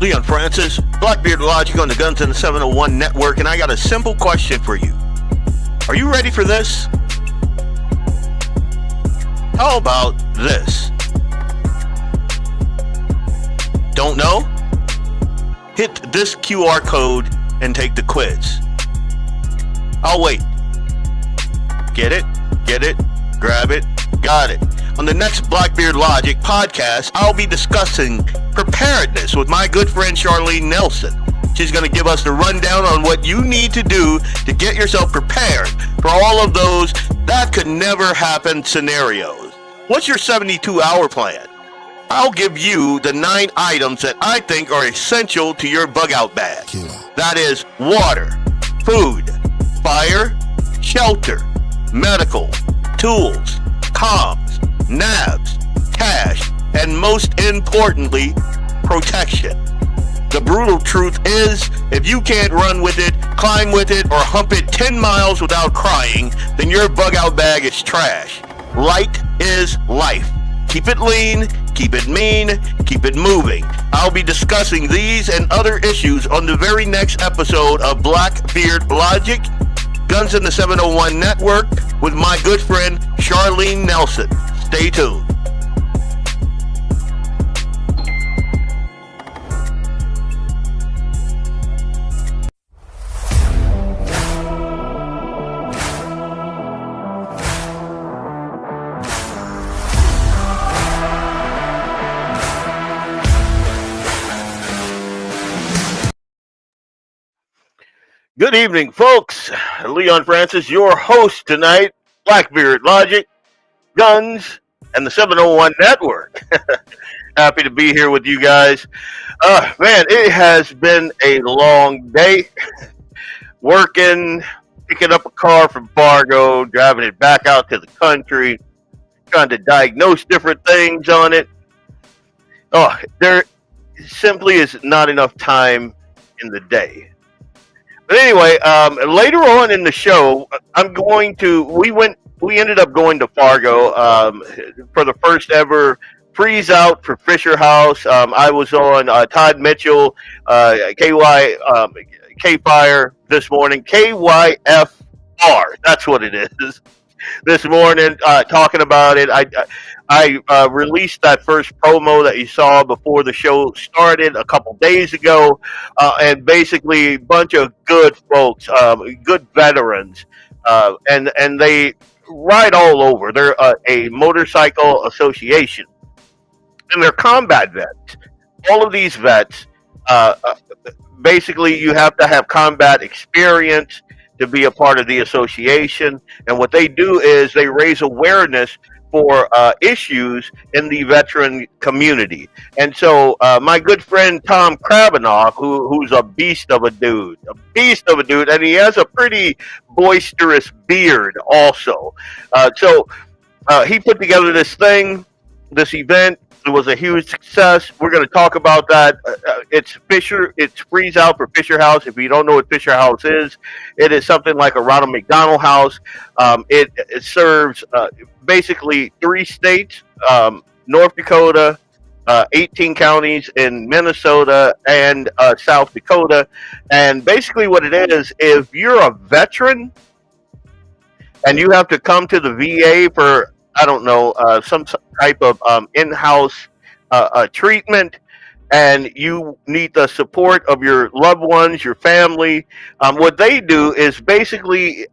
Leon Francis, BlackBeardLogic on the Guns and the 701 Network, and I got a simple question for you. Are you ready for this? How about this? Don't know? Hit this QR code and take the quiz. I'll wait. Get it? Get it? Grab it? Got it. On the next BlackBeardLogic podcast, I'll be discussing preparedness with my good friend Charlene Nelson. She's going to give us the rundown on what you need to do to get yourself prepared for all of those that could never happen scenarios. What's your 72-hour plan? I'll give you the 9 items that I think are essential to your bug-out bag. That is water, food, fire, shelter, medical, tools, comms, nabs, cash, and most importantly, protection. The brutal truth is, if you can't run with it, climb with it, or hump it 10 miles without crying, then your bug-out bag is trash. Light is life. Keep it lean, keep it mean, keep it moving. I'll be discussing these and other issues on the very next episode of BlackBeardLogic, Guns in the 701 Network, with my good friend Charlene Nelson. Stay tuned. Good evening, folks. Leon Francis, your host tonight, BlackBeardLogic, Guns, and the 701 Network. Happy to be here with you guys. Man, it has been a long day. Working, picking up a car from Fargo, driving it back out to the country, trying to diagnose different things on it. Oh, there simply is not enough time in the day. But anyway, later on in the show, we ended up going to Fargo for the first ever freeze out for Fisher House. I was on Todd Mitchell, K-Fire this morning, KYFR, that's what it is. This morning, talking about it. I released that first promo that you saw before the show started a couple days ago, and basically a bunch of good folks, good veterans, and they ride all over. They're a motorcycle association, and they're combat vets. All of these vets, basically, you have to have combat experience to be a part of the association, and what they do is they raise awareness for issues in the veteran community. And so my good friend Tom Krabanoff, who's a beast of a dude, and he has a pretty boisterous beard also. So he put together this event. It was a huge success. We're going to talk about that. It's freeze out for Fisher House. If you don't know what Fisher House is, it is something like a Ronald McDonald House. It serves basically 3 states, North Dakota, 18 counties in Minnesota, and South Dakota. And basically what it is, if you're a veteran and you have to come to the VA for, I don't know, some type of in-house treatment, and you need the support of your loved ones, your family, what they do is basically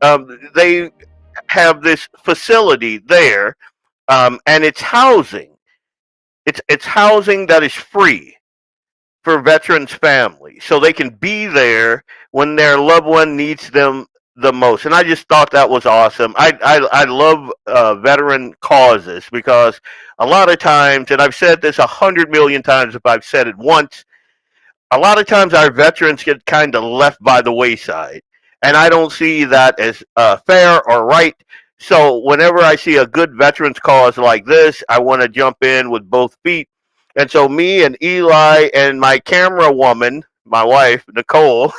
they have this facility there, and it's housing. It's housing that is free for veterans' families, so they can be there when their loved one needs them the most. And I just thought that was awesome. I love veteran causes, because a lot of times, and I've said this 100 million times if I've said it once, a lot of times our veterans get kind of left by the wayside, and I don't see that as fair or right. So whenever I see a good veterans cause like this, I want to jump in with both feet. And so me and Eli and my camera woman, my wife Nicole,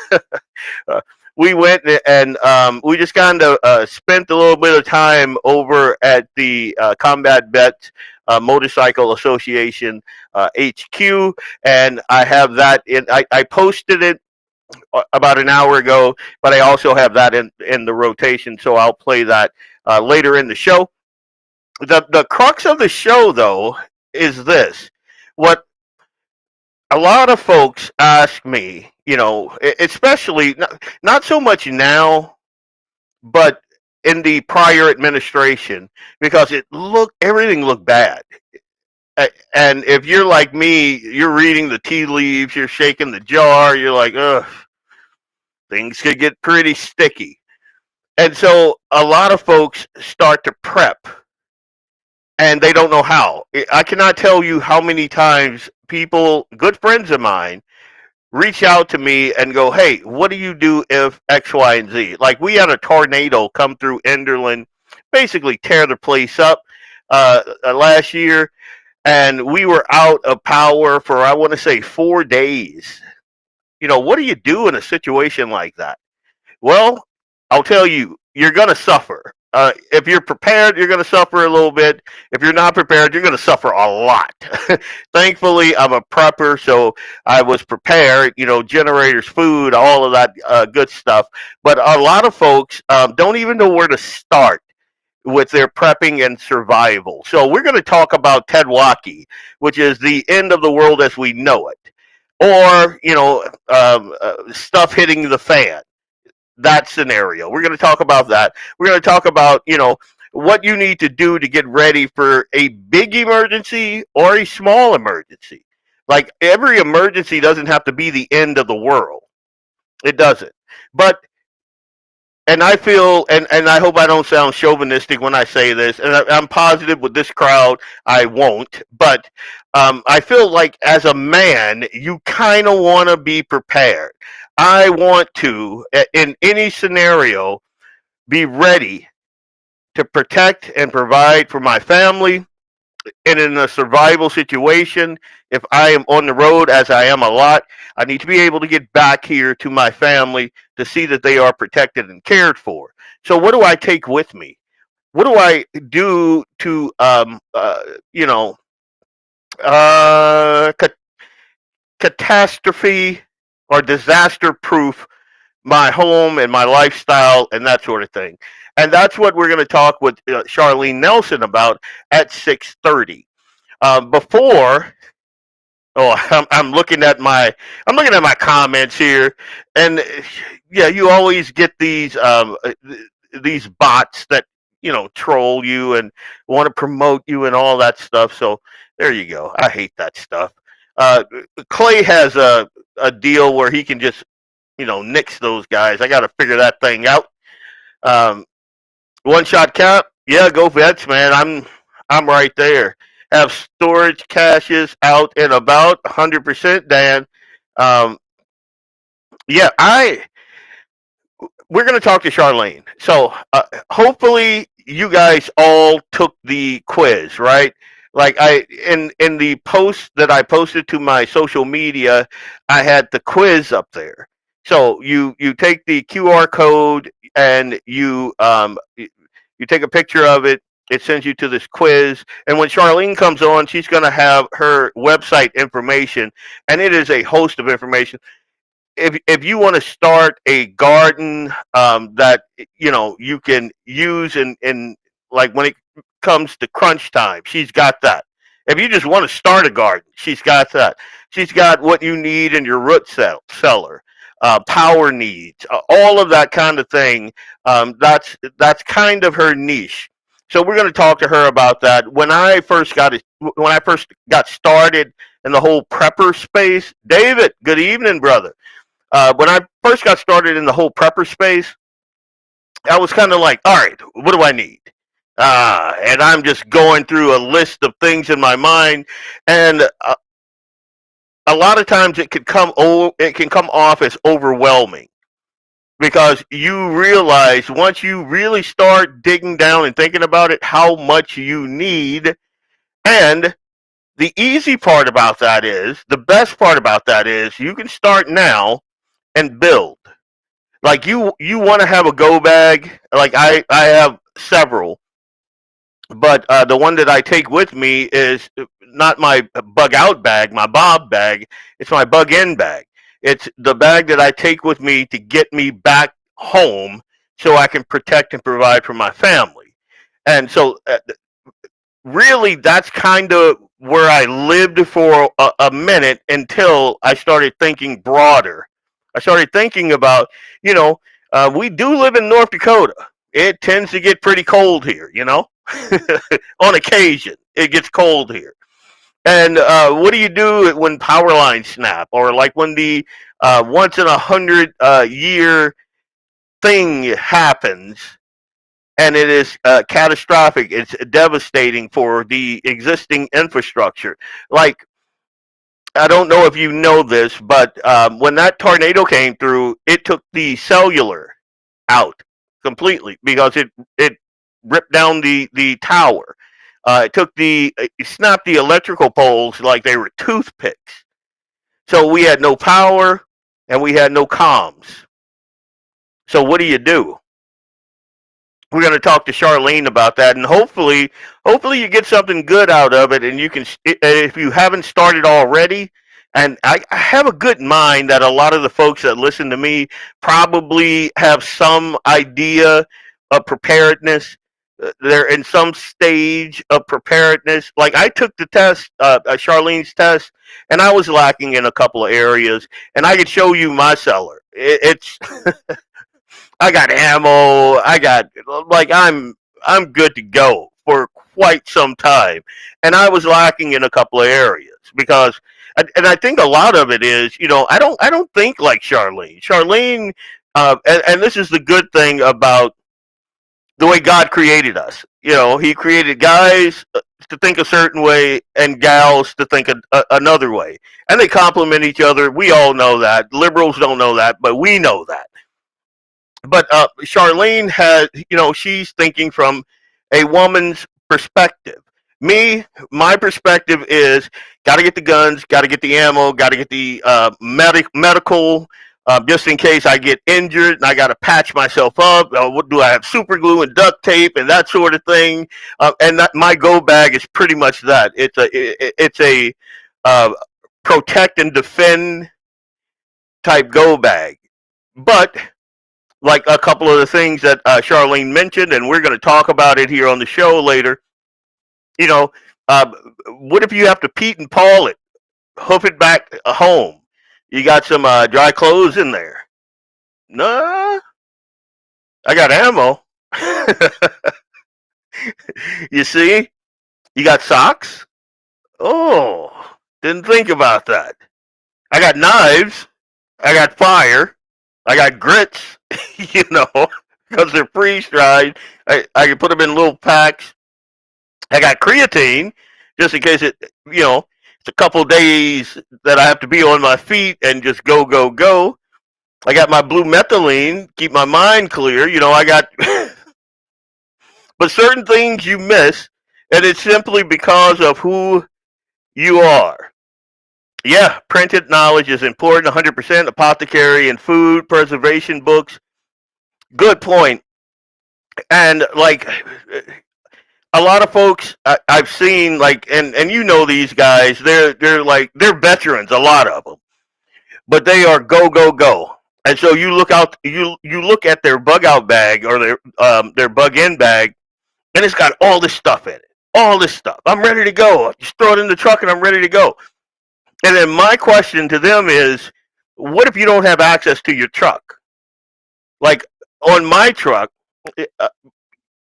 we went and we just kind of spent a little bit of time over at the Combat Vets Motorcycle Association HQ, and I have that in. I posted it about an hour ago, but I also have that in the rotation, so I'll play that later in the show. The crux of the show, though, is this: what a lot of folks ask me, especially not so much now, but in the prior administration, because everything looked bad. And if you're like me, you're reading the tea leaves, you're shaking the jar, you're like, ugh, things could get pretty sticky. And so a lot of folks start to prep and they don't know how. I cannot tell you how many times people, good friends of mine, reach out to me and go, hey, what do you do if X, Y, and Z? Like we had a tornado come through Enderlin, basically tear the place up last year, and we were out of power for, I want to say, 4 days. What do you do in a situation like that? Well, I'll tell you, you're going to suffer. If you're prepared, you're going to suffer a little bit. If you're not prepared, you're going to suffer a lot. Thankfully, I'm a prepper, so I was prepared, generators, food, all of that good stuff. But a lot of folks don't even know where to start with their prepping and survival. So we're going to talk about TEOTWAWKI, which is the end of the world as we know it, or, stuff hitting the fan, that scenario. We're going to talk about that. We're going to talk about, what you need to do to get ready for a big emergency or a small emergency. Like every emergency doesn't have to be the end of the world. It doesn't. But and I feel, and I hope I don't sound chauvinistic when I say this, and I'm positive with this crowd I won't, but I feel like as a man, you kind of want to be prepared. I want to, in any scenario, be ready to protect and provide for my family. And in a survival situation, if I am on the road, as I am a lot, I need to be able to get back here to my family to see that they are protected and cared for. So, what do I take with me? What do I do to, uh, ca- catastrophe or disaster proof my home and my lifestyle and that sort of thing? And that's what we're going to talk with Charlene Nelson about at 6:30. Before, oh, I'm looking at my comments here, and yeah, you always get these bots that troll you and want to promote you and all that stuff. So there you go. I hate that stuff. Uh, Clay has a deal where he can just nix those guys. I got to figure that thing out. Um, One shot cap, yeah, go Vets, man. I'm right there. Have storage caches out and about, 100%, Dan. Um, yeah, I we're going to talk to Charlene. So hopefully you guys all took the quiz, right? Like in the post that I posted to my social media, I had the quiz up there. So you take the QR code and you take a picture of it. It sends you to this quiz, and when Charlene comes on, she's going to have her website information, and it is a host of information. If you want to start a garden that you can use in like when it comes to crunch time, she's got that. If you just want to start a garden, she's got that. She's got what you need in your cellar, power needs, all of that kind of thing. That's kind of her niche. So we're going to talk to her about that. When I first got started in the whole prepper space, David, good evening, brother. When I first got started in the whole prepper space, I was kind of like, all right, what do I need? And I'm just going through a list of things in my mind, and a lot of times it can come off as overwhelming because you realize once you really start digging down and thinking about it, how much you need. And the best part about that is you can start now and build. Like you want to have a go bag. Like I have several but the one that I take with me is not my bug out bag, my Bob bag. It's my bug in bag. It's the bag that I take with me to get me back home so I can protect and provide for my family. And so, really, that's kind of where I lived for a minute until I started thinking broader. I started thinking about, you know, we do live in North Dakota. It tends to get pretty cold here, you know. On occasion, it gets cold here. And what do you do when power lines snap, or like when the once in a hundred year thing happens, and it is catastrophic? It's devastating for the existing infrastructure. Like, I don't know if you know this, but when that tornado came through, it took the cellular out completely because it ripped down the tower. It snapped the electrical poles like they were toothpicks. So we had no power and we had no comms. So what do you do? We're going to talk to Charlene about that, and hopefully you get something good out of it, and you can, if you haven't started already. And I have a good mind that a lot of the folks that listen to me probably have some idea of preparedness. They're in some stage of preparedness. Like, I took the test, Charlene's test, and I was lacking in a couple of areas, and I could show you my cellar. It's I got ammo. I got, like, I'm good to go for quite some time, and I was lacking in a couple of areas because, and I think a lot of it is, I don't think like Charlene. Charlene, and this is the good thing about the way God created us. He created guys to think a certain way and gals to think another way, and they complement each other. We all know that. Liberals don't know that, but we know that. But Charlene has, she's thinking from a woman's perspective. My perspective is got to get the guns, got to get the ammo, got to get the medical, just in case I get injured and I got to patch myself up. What do I have? Super glue and duct tape and that sort of thing. And my go bag is pretty much that. It's a uh, protect and defend type go bag. But like a couple of the things that Charlene mentioned, and we're going to talk about it here on the show later. You know, uh, what if you have to Pete and Paul it, hoof it back home? You got some dry clothes in there? Nah, I got ammo. You see, you got socks. Oh, didn't think about that. I got knives. I got fire. I got grits. you know, because they're freeze dried. I can put them in little packs. I got creatine just in case it's a couple days that I have to be on my feet and just go, go, go. I got my blue methylene, keep my mind clear. I got, but certain things you miss, and it's simply because of who you are. Yeah, printed knowledge is important, 100%. Apothecary and food preservation books. Good point. And like, a lot of folks I've seen, like, and these guys, they're veterans, a lot of them, but they are go, go, go. And so you look at their bug out bag or their bug in bag, and it's got all this stuff in it, all this stuff. I'm ready to go. I just throw it in the truck and I'm ready to go. And then my question to them is, what if you don't have access to your truck? Like, on my truck,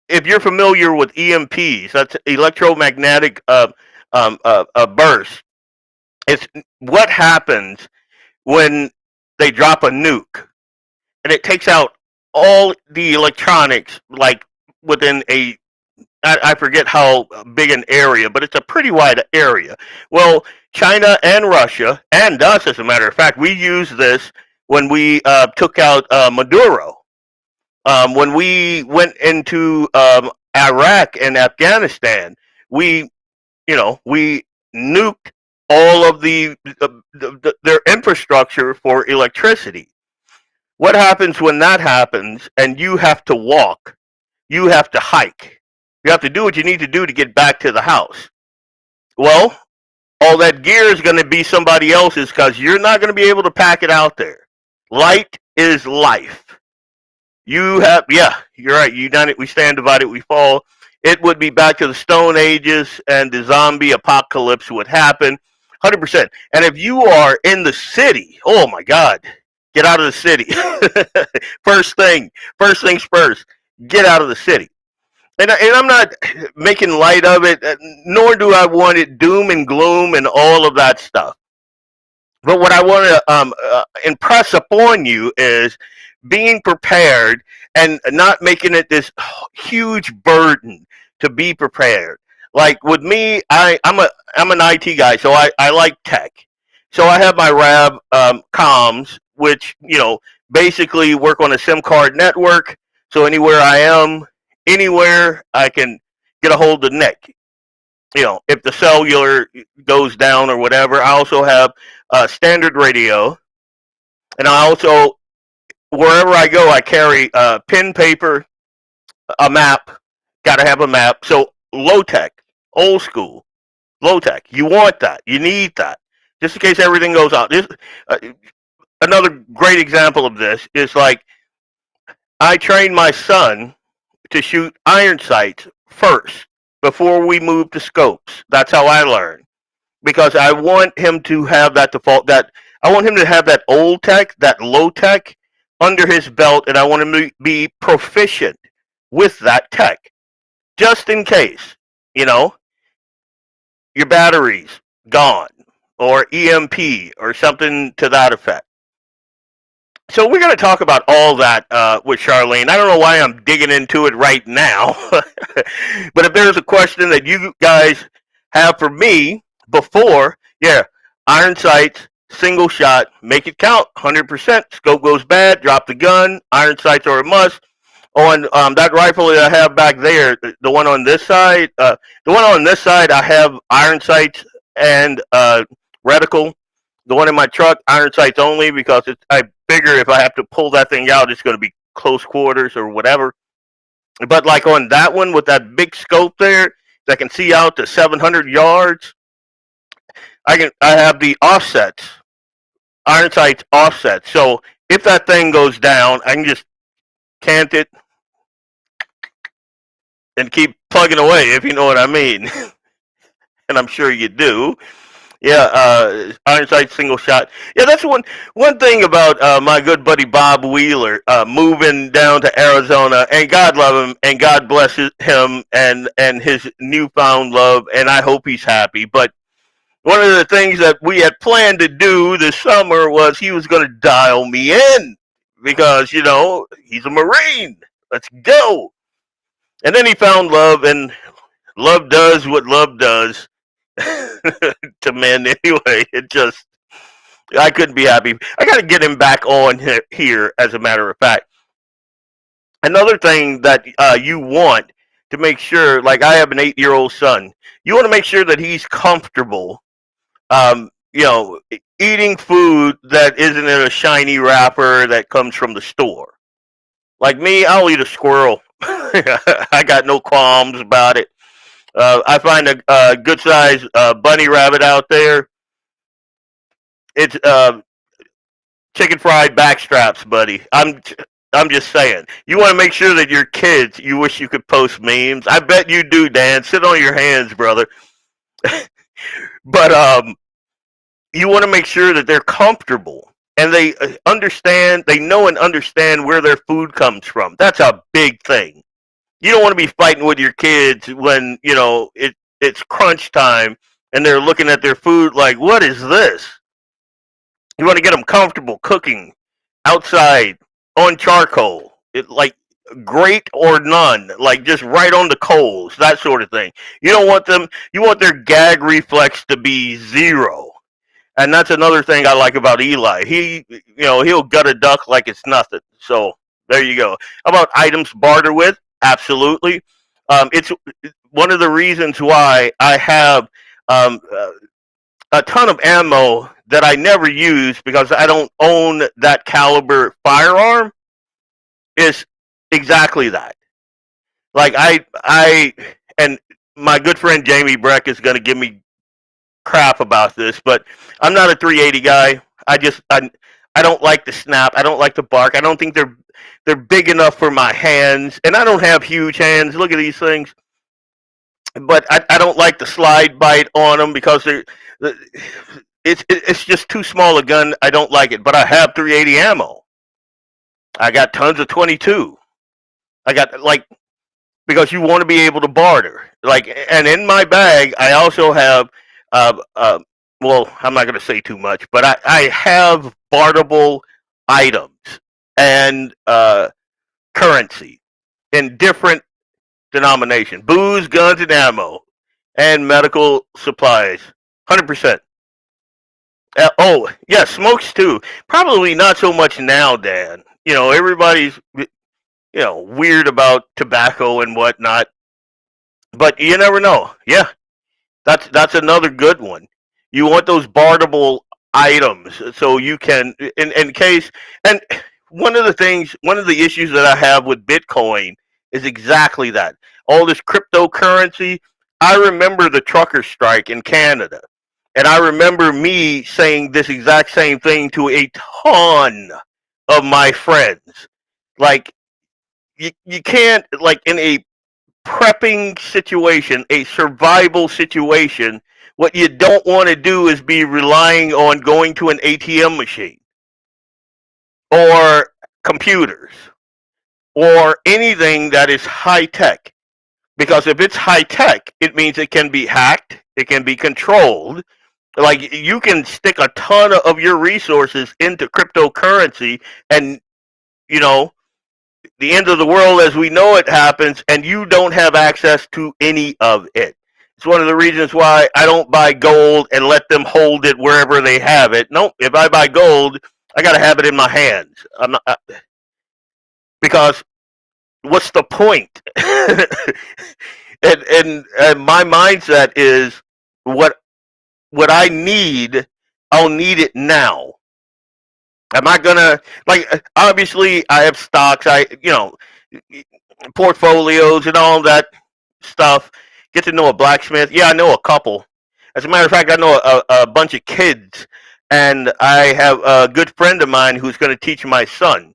if you're familiar with EMPs, that's electromagnetic burst. It's what happens when they drop a nuke, and it takes out all the electronics, like within I forget how big an area, but it's a pretty wide area. Well, China and Russia, and us, as a matter of fact, we used this when we took out Maduro. When we went into Iraq and Afghanistan, we, we nuked all of their infrastructure for electricity. What happens when that happens and you have to walk? You have to hike You have to do what you need to do to get back to the house. Well, all that gear is going to be somebody else's because you're not going to be able to pack it out there. Light is life. You have, yeah, you're right. United, we stand, divided, we fall. It would be back to the Stone Ages, and the zombie apocalypse would happen, 100%. And if you are in the city, oh my God, get out of the city. First things first, get out of the city. And I'm not making light of it, nor do I want it doom and gloom and all of that stuff. But what I want to impress upon you is being prepared and not making it this huge burden to be prepared. Like with me, I'm an IT guy, so I like tech. So I have my RAV comms, which basically work on a SIM card network. So anywhere I am, anywhere I can get a hold of Nick. If the cellular goes down or whatever, I also have standard radio, and I also, wherever I go, I carry pen, paper, a map. Got to have a map. So low tech, old school, low tech. You want that. You need that, just in case everything goes out. Another great example of this is like I trained my son to shoot iron sights first before we move to scopes. That's how I learned, because I want him to have that default, that I want him to have that old tech, that low tech under his belt, and I want him to be proficient with that tech, just in case, your battery's gone, or EMP, or something to that effect. So we're going to talk about all that with Charlene. I don't know why I'm digging into it right now, but if there's a question that you guys have for me before, yeah, iron sights, single shot, make it count, 100%. Scope goes bad, drop the gun. Iron sights are a must. On that rifle that I have back there, the one on this side, I have iron sights and reticle. The one in my truck, iron sights only, because I figure if I have to pull that thing out, it's going to be close quarters or whatever. But like on that one with that big scope there that can see out to 700 yards, I have the offsets, iron sights offsets. So if that thing goes down, I can just cant it and keep plugging away, if you know what I mean. And I'm sure you do. Yeah, iron sight, single shot. Yeah, that's one thing about my good buddy Bob Wheeler moving down to Arizona, and God love him, and God bless him and his newfound love, and I hope he's happy. But one of the things that we had planned to do this summer was he was going to dial me in, because he's a Marine. Let's go. And then he found love, and love does what love does. To men anyway. I couldn't be happy. I got to get him back on here, as a matter of fact. Another thing that you want to make sure, like I have an 8-year-old son, you want to make sure that he's comfortable, eating food that isn't in a shiny wrapper that comes from the store. Like me, I'll eat a squirrel. I got no qualms about it. I find a good size bunny rabbit out there. It's chicken fried backstraps, buddy. I'm just saying. You want to make sure that your kids, you wish you could post memes. I bet you do, Dan. Sit on your hands, brother. But you want to make sure that they're comfortable and they understand, they know and understand where their food comes from. That's a big thing. You don't want to be fighting with your kids when it's crunch time and they're looking at their food like, what is this? You want to get them comfortable cooking outside on charcoal, like great or none, like just right on the coals, that sort of thing. You don't want them. You want their gag reflex to be zero. And that's another thing I like about Eli. He'll gut a duck like it's nothing. So there you go. How about items barter with? Absolutely. It's one of the reasons why I have a ton of ammo that I never use, because I don't own that caliber firearm, is exactly that. Like and my good friend Jamie Breck is going to give me crap about this, but I'm not a 380 guy. I don't like the snap. I don't like the bark. I don't think they're big enough for my hands, and I don't have huge hands. Look at these things, but I don't like the slide bite on them because it's just too small a gun. I don't like it, but I have 380 ammo. I got tons of 22. I got like because you want to be able to barter. Like, and in my bag, I also have, uh, uh, well, I'm not going to say too much, but I have barterable items and currency in different denomination: booze, guns, and ammo, and medical supplies. 100%. Oh, yeah, smokes too. Probably not so much now, Dan. Everybody's weird about tobacco and whatnot, but you never know. Yeah, that's another good one. You want those barterable items so you can in case. And one of the issues that I have with Bitcoin is exactly that. All this cryptocurrency. I remember the trucker strike in Canada, and I remember me saying this exact same thing to a ton of my friends. Like, you can't, like, in a prepping situation, a survival situation, what you don't want to do is be relying on going to an ATM machine or computers or anything that is high tech. Because if it's high tech, it means it can be hacked, it can be controlled. Like, you can stick a ton of your resources into cryptocurrency, and you know the end of the world as we know it happens, and you don't have access to any of it. It's one of the reasons why I don't buy gold and let them hold it wherever they have it. No, if I buy gold, I got to have it in my hands. I'm not, because what's the point? And my mindset is what what I need, I'll need it now. I'm not gonna, like, obviously I have stocks, portfolios and all that stuff. Get to know a blacksmith. Yeah, I know a couple. As a matter of fact, I know a bunch of kids, and I have a good friend of mine who's going to teach my son.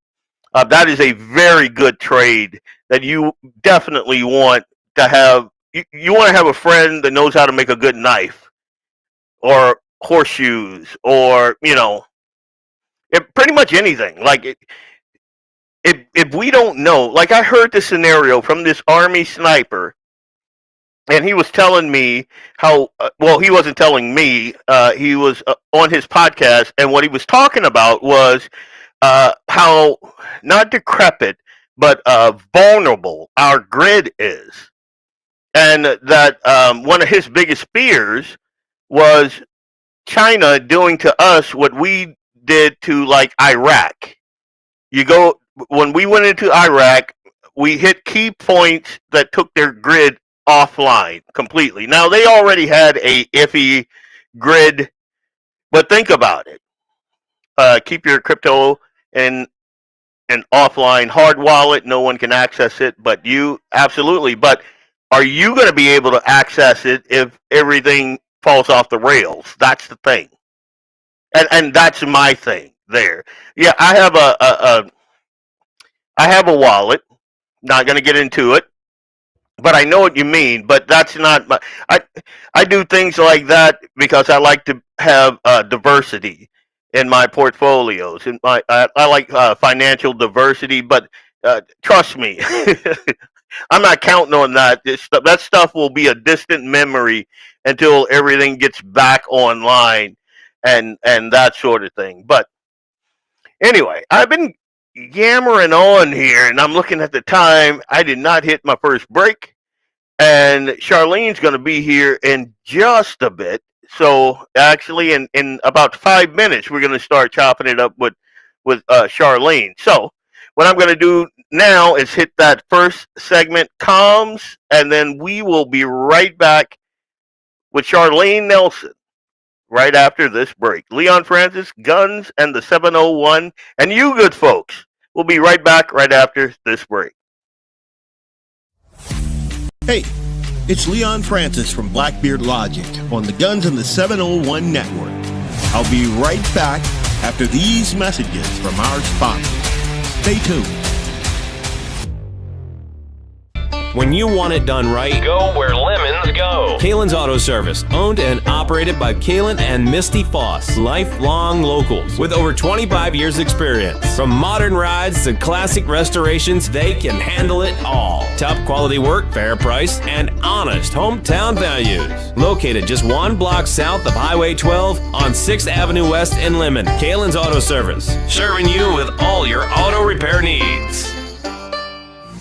That is a very good trade that you definitely want to have. You want to have a friend that knows how to make a good knife or horseshoes or pretty much anything. Like, if we don't know, like, I heard this scenario from this army sniper, and he was telling me how, well, he wasn't telling me, he was on his podcast, and what he was talking about was how not decrepit but vulnerable our grid is, and that one of his biggest fears was China doing to us what we did to, like, Iraq. You go When we went into Iraq, we hit key points that took their grid offline completely. Now, they already had a iffy grid, but think about it. Keep your crypto in an offline hard wallet. No one can access it, but you absolutely. But are you going to be able to access it if everything falls off the rails? That's the thing, and that's my thing there. Yeah, I have a wallet. Not going to get into it, but I know what you mean. But that's not my. I do things like that because I like to have diversity in my portfolios. And I like financial diversity. But trust me, I'm not counting on that. That stuff will be a distant memory until everything gets back online and that sort of thing. But anyway, I've been yammering on here, and I'm looking at the time. I did not hit my first break, and Charlene's going to be here in just a bit. So actually, in about 5 minutes, we're going to start chopping it up with Charlene. So what I'm going to do now is hit that first segment, comms, and then we will be right back with Charlene Nelson right after this break. Leon Francis, Guns, and the 701, and you good folks. We'll be right back right after this break. Hey, it's Leon Francis from BlackBeardLogic on the Guns and the 701 Network. I'll be right back after these messages from our sponsors. Stay tuned. When you want it done right, go where lemons go. Kalen's Auto Service, owned and operated by Kalen and Misty Foss, lifelong locals with over 25 years experience. From modern rides to classic restorations, they can handle it all. Top quality work, fair price, and honest hometown values. Located just one block south of Highway 12 on 6th Avenue West in Lemon, Kalen's Auto Service, serving you with all your auto repair needs.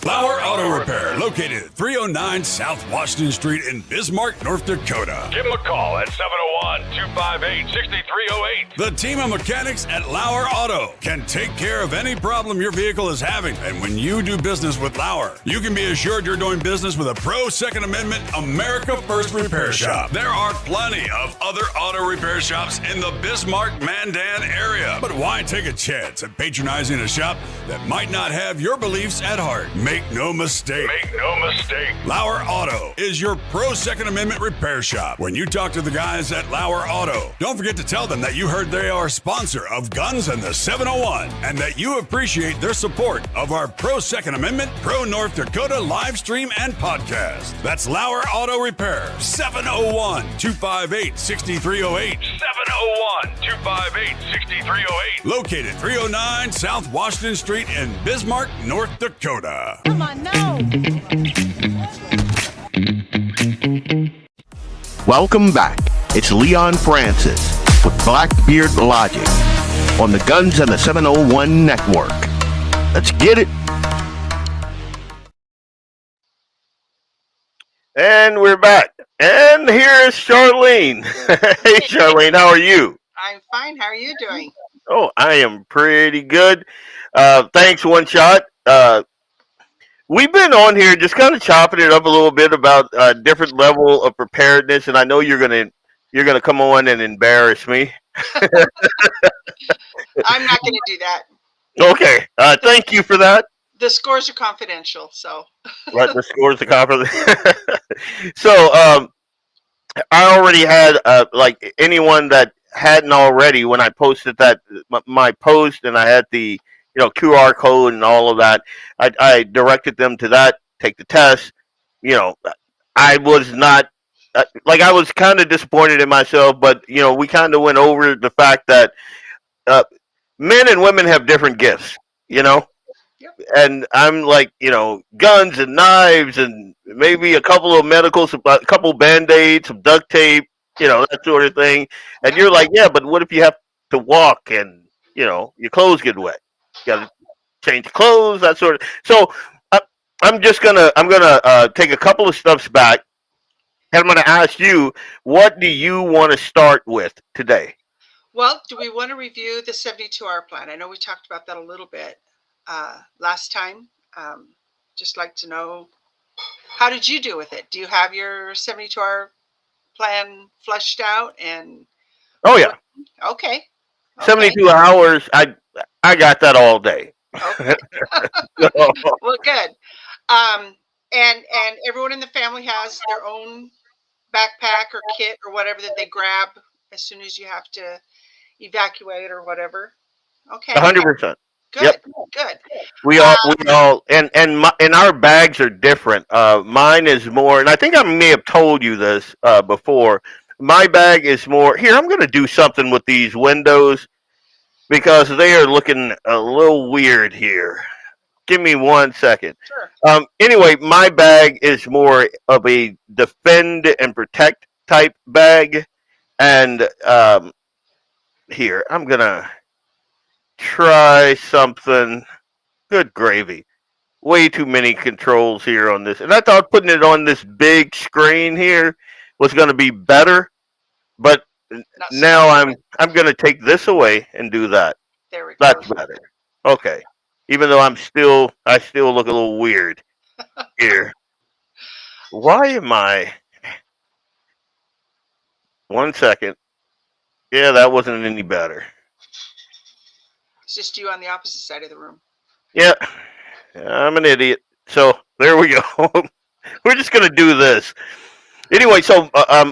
Flower Auto Repair, located at 309 South Washington Street in Bismarck, North Dakota. Give them a call at 701-258-6308. The team of mechanics at Lauer Auto can take care of any problem your vehicle is having. And when you do business with Lauer, you can be assured you're doing business with a pro Second Amendment America First repair shop. There are plenty of other auto repair shops in the Bismarck-Mandan area. But why take a chance at patronizing a shop that might not have your beliefs at heart? Make no mistake. Make no mistake. Lauer Auto is your pro Second Amendment repair shop. When you talk to the guys at Lauer Auto, don't forget to tell them that you heard they are a sponsor of Guns and the 701 and that you appreciate their support of our pro Second Amendment, pro North Dakota live stream and podcast. That's Lauer Auto Repair, 701-258-6308. 701-258-6308. Located 309 South Washington Street in Bismarck, North Dakota. Come on, no. Welcome back. It's Leon Francis with BlackBeardLogic on the Guns and the 701 Network. Let's get it. And we're back. And here's Charlene. Hey, Charlene, how are you? I'm fine. How are you doing? Oh, I am pretty good. Thanks, One Shot. We've been on here just kind of chopping it up a little bit about different level of preparedness, and I know you're gonna come on and embarrass me. I'm not going to do that. Okay, thank you for that. The scores are confidential, so. Right, the scores are confident. So, I already had like anyone that hadn't already when I posted that my post, and I had the QR code and all of that. I directed them to that, take the test. I was not I was kind of disappointed in myself, but we kind of went over the fact that men and women have different gifts, Yep. and I'm like, guns and knives and maybe a couple of medicals, a couple Band-Aids, some duct tape, that sort of thing. And you're like, yeah, but what if you have to walk and your clothes get wet? You got to change clothes, that sort of. So I'm gonna take a couple of steps back, and I'm gonna ask you, what do you want to start with today? Well, do we want to review the 72-hour plan? I know we talked about that a little bit last time. Just like to know, how did you do with it? Do you have your 72-hour plan fleshed out? And Oh yeah, okay. 72 hours. I got that all day. Okay. Well, good. And everyone in the family has their own backpack or kit or whatever that they grab as soon as you have to evacuate or whatever. Okay. 100%. Good. Yep. Good. We all, and our bags are different. Mine is more, and I think I may have told you this before. My bag is more. Here, I'm going to do something with these windows because they are looking a little weird here. Give me 1 second. Sure. Anyway, my bag is more of a defend and protect type bag, and here I'm gonna try something. Good gravy. Way too many controls here on this. And I thought putting it on this big screen here was going to be better, but now I'm going to take this away and do that. There we go. That's better. Okay. Even though I still look a little weird here. Why am I? 1 second. Yeah, that wasn't any better. It's just you on the opposite side of the room. Yeah, I'm an idiot. So there we go. We're just gonna do this. Anyway, so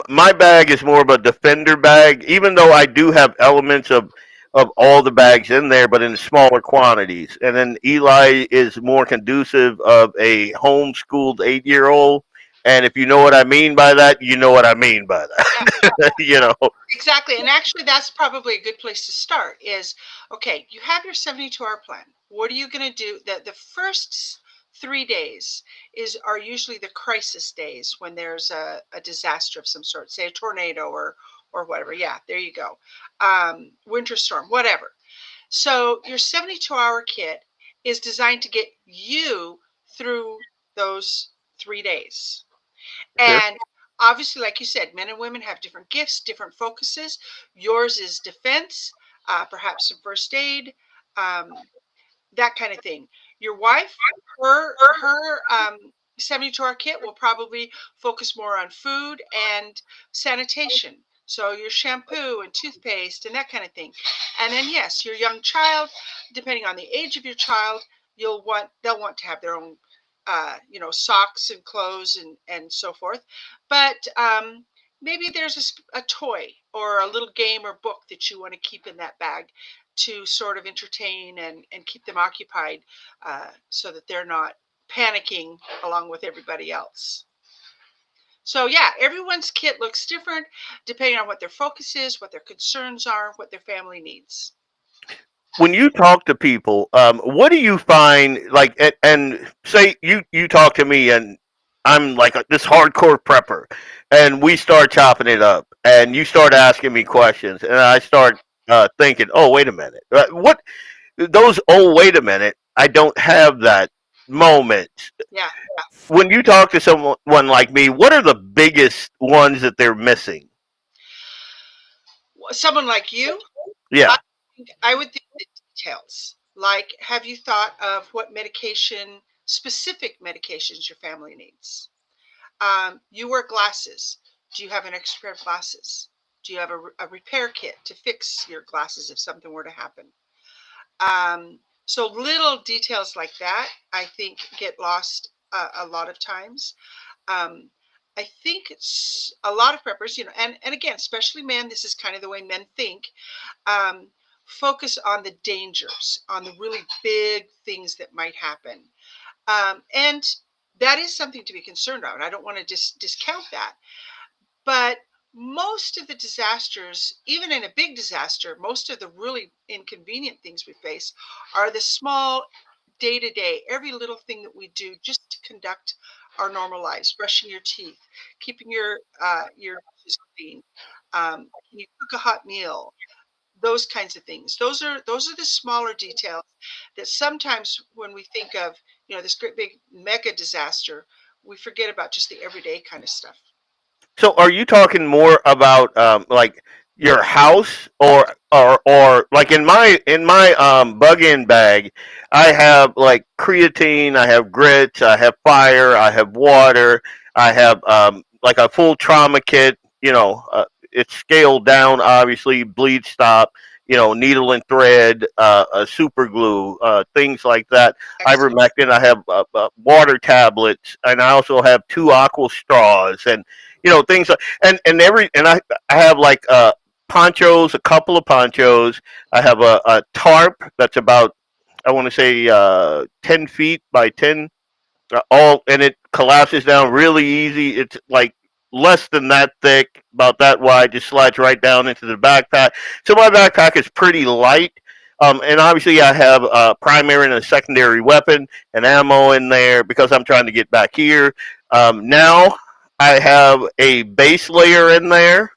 my bag is more of a defender bag, even though I do have elements of all the bags in there, but in smaller quantities. And then Eli is more conducive of a homeschooled 8 year old. And if you know what I mean by that, you know what I mean by Yeah, that. you know, exactly. And actually, that's probably a good place to start is, okay, you have your 72-hour plan. What are you going to do? The first 3 days are usually the crisis days when there's a disaster of some sort, say a tornado or whatever. Yeah, there you go. Winter storm, whatever. So your 72-hour kit is designed to get you through those 3 days. sure. And obviously, like you said, men and women have different gifts, different focuses. Yours is defense, perhaps some first aid, um, that kind of thing. Your wife, her 72-hour kit will probably focus more on food and sanitation. So your shampoo and toothpaste and that kind of thing. And then yes, your young child, depending on the age of your child, they'll want to have their own socks and clothes and so forth. But maybe there's a toy or a little game or book that you want to keep in that bag to sort of entertain and keep them occupied, so that they're not panicking along with everybody else. So yeah, everyone's kit looks different depending on what their focus is, what their concerns are, what their family needs. When you talk to people, what do you find like? And say you talk to me, and I'm like this hardcore prepper, and we start chopping it up, and you start asking me questions, and I start thinking, oh wait a minute, what those? Oh wait a minute, I don't have that moment. Yeah, When you talk to someone like me, what are the biggest ones that they're missing? someone like you, I Yeah. think I would think the details. Like, have you thought of what specific medications your family needs? You wear glasses. Do you have an extra pair of glasses? Do you have a repair kit to fix your glasses if something were to happen? So little details like that, I think, get lost a lot of times. Um, I think it's a lot of preppers, and again, especially men, this is kind of the way men think. Um, Focus on the dangers, on the really big things that might happen. And that is something to be concerned about. I don't want to discount that. But most of the disasters, even in a big disaster, most of the really inconvenient things we face are the small day to day, every little thing that we do just to conduct our normal lives, brushing your teeth, keeping your dishes clean. Can you cook a hot meal? Those kinds of things. Those are the smaller details that sometimes when we think of, this great big mega disaster, we forget about just the everyday kind of stuff. So are you talking more about like your house or like in my bug in bag, I have like creatine, I have grits, I have fire, I have water, I have like a full trauma kit, it's scaled down obviously, bleed stop, needle and thread, super glue, things like that. Excellent. Ivermectin, I have water tablets, and I also have two aqua straws and things like and I have like ponchos, a couple of ponchos. I have a tarp that's about I want to say 10 feet by 10, all and it collapses down really easy. It's like less than that thick, about that wide, just slides right down into the backpack. So my backpack is pretty light. And obviously, I have a primary and a secondary weapon and ammo in there because I'm trying to get back here. Now I have a base layer in there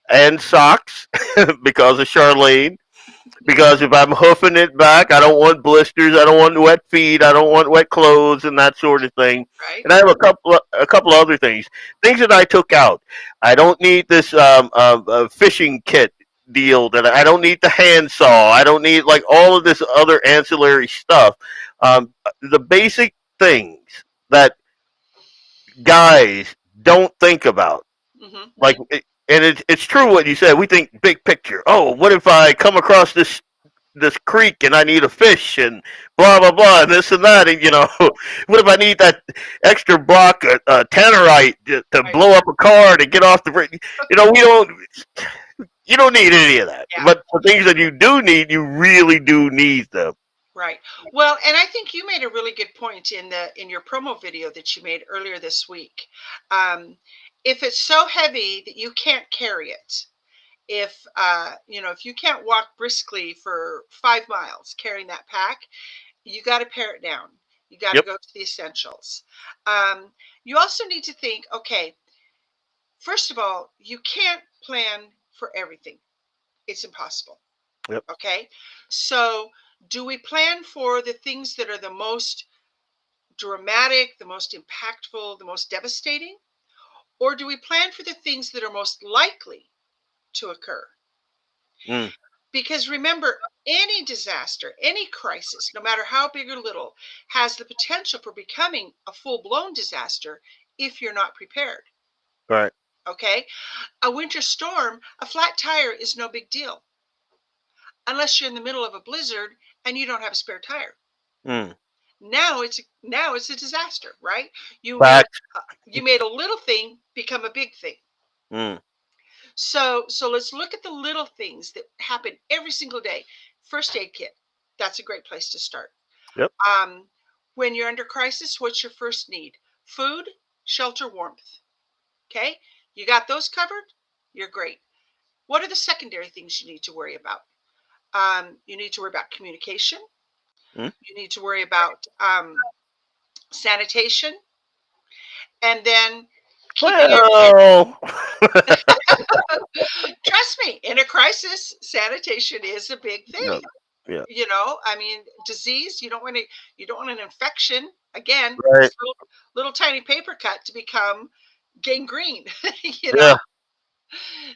and socks because of Charlene. Because if I'm hoofing it back, I don't want blisters, I don't want wet feet, I don't want wet clothes, and that sort of thing. Right? And I have a couple of other things that I took out. I don't need this fishing kit deal. That I don't need the handsaw. I don't need like all of this other ancillary stuff. The basic things that guys don't think about. Hmm. Like, and it's true what you said. We think big picture. Oh, what if I come across this this creek and I need a fish and blah blah blah and this and that, and what if I need that extra block of tannerite to Right. blow up a car to get off the bridge? We don't. You don't need any of that. Yeah. But the things that you do need, you really do need them. Right. Well, and I think you made a really good point in your promo video that you made earlier this week. If it's so heavy that you can't carry it, if if you can't walk briskly for 5 miles carrying that pack, you got to pare it down. You got to Yep. go to the essentials. You also need to think, okay, first of all, you can't plan for everything. It's impossible. Yep. Okay. So do we plan for the things that are the most dramatic, the most impactful, the most devastating? Or do we plan for the things that are most likely to occur? Mm. Because remember, any disaster, any crisis, no matter how big or little, has the potential for becoming a full-blown disaster if you're not prepared. Right. Okay? A winter storm, a flat tire is no big deal. Unless you're in the middle of a blizzard and you don't have a spare tire. Mm. Now it's a disaster, right? You Facts. made a little thing become a big thing. Mm. So let's look at the little things that happen every single day. First aid kit. That's a great place to start. Yep. When you're under crisis, what's your first need? Food, shelter, warmth. Okay? You got those covered? You're great. What are the secondary things you need to worry about? You need to worry about communication. Mm. You need to worry about sanitation. And then Well, trust me, in a crisis, sanitation is a big thing. Yeah. I mean, disease, you don't want an infection. Again, Right. this little tiny paper cut to become gangrene, Yeah.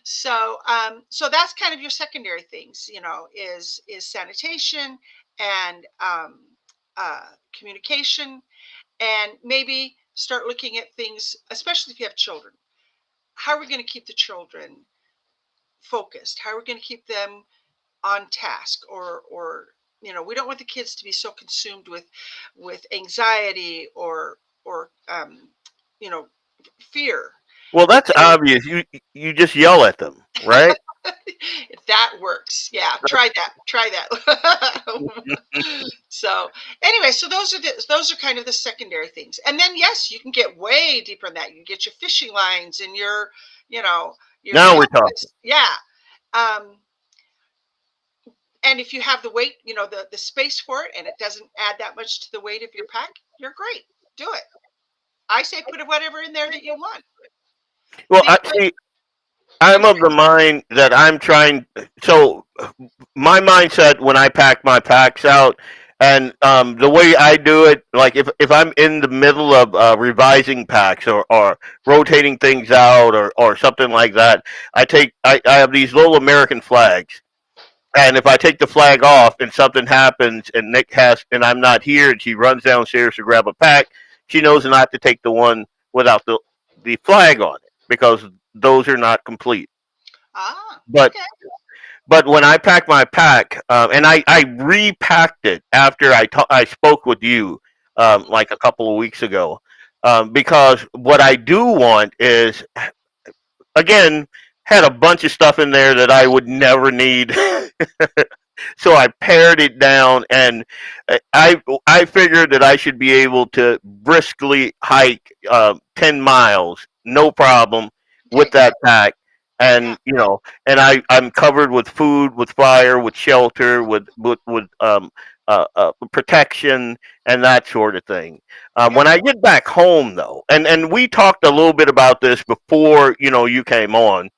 So that's kind of your secondary things, is sanitation and communication, and maybe start looking at things, especially if you have children. How are we going to keep the children focused? How are we going to keep them on task? Or we don't want the kids to be so consumed with anxiety or fear. Well, that's obvious. You just yell at them, right? That works. Yeah, try that. So anyway, so those are kind of the secondary things. And then yes, you can get way deeper in that. You can get your fishing lines and your Now we're talking. Yeah. And if you have the weight, the space for it, and it doesn't add that much to the weight of your pack, you're great. Do it. I say put whatever in there that you want. Well, I'm of the mind that I'm trying. So my mindset when I pack my packs out, and the way I do it, like if I'm in the middle of revising packs or rotating things out or something like that, I have these little American flags. And if I take the flag off and something happens and Nick and I'm not here and she runs downstairs to grab a pack, she knows not to take the one without the flag on it because those are not complete. But Okay. but when I pack my pack, and I repacked it after I spoke with you like a couple of weeks ago, because what I do want is, again, had a bunch of stuff in there that I would never need. So I pared it down, and I figured that I should be able to briskly hike 10 miles, no problem, with that pack. And and I'm covered with food, with fire, with shelter, with protection, and that sort of thing. When I get back home, though, and we talked a little bit about this before you came on.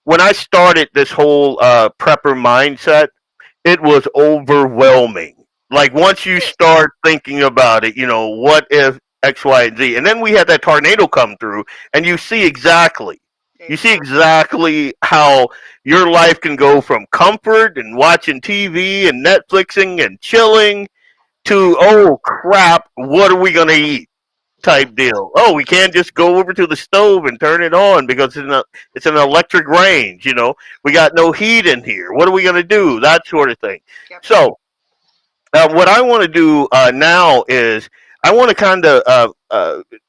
When I started this whole prepper mindset, it was overwhelming. Like once you start thinking about it, what if X, Y, and Z, and then we had that tornado come through, and you see exactly how your life can go from comfort and watching TV and Netflixing and chilling to, oh crap, what are we gonna eat type deal. Oh, we can't just go over to the stove and turn it on because it's an electric range. We got no heat in here. What are we going to do? That sort of thing. Yep. So, what I want to do now is I want to kind of,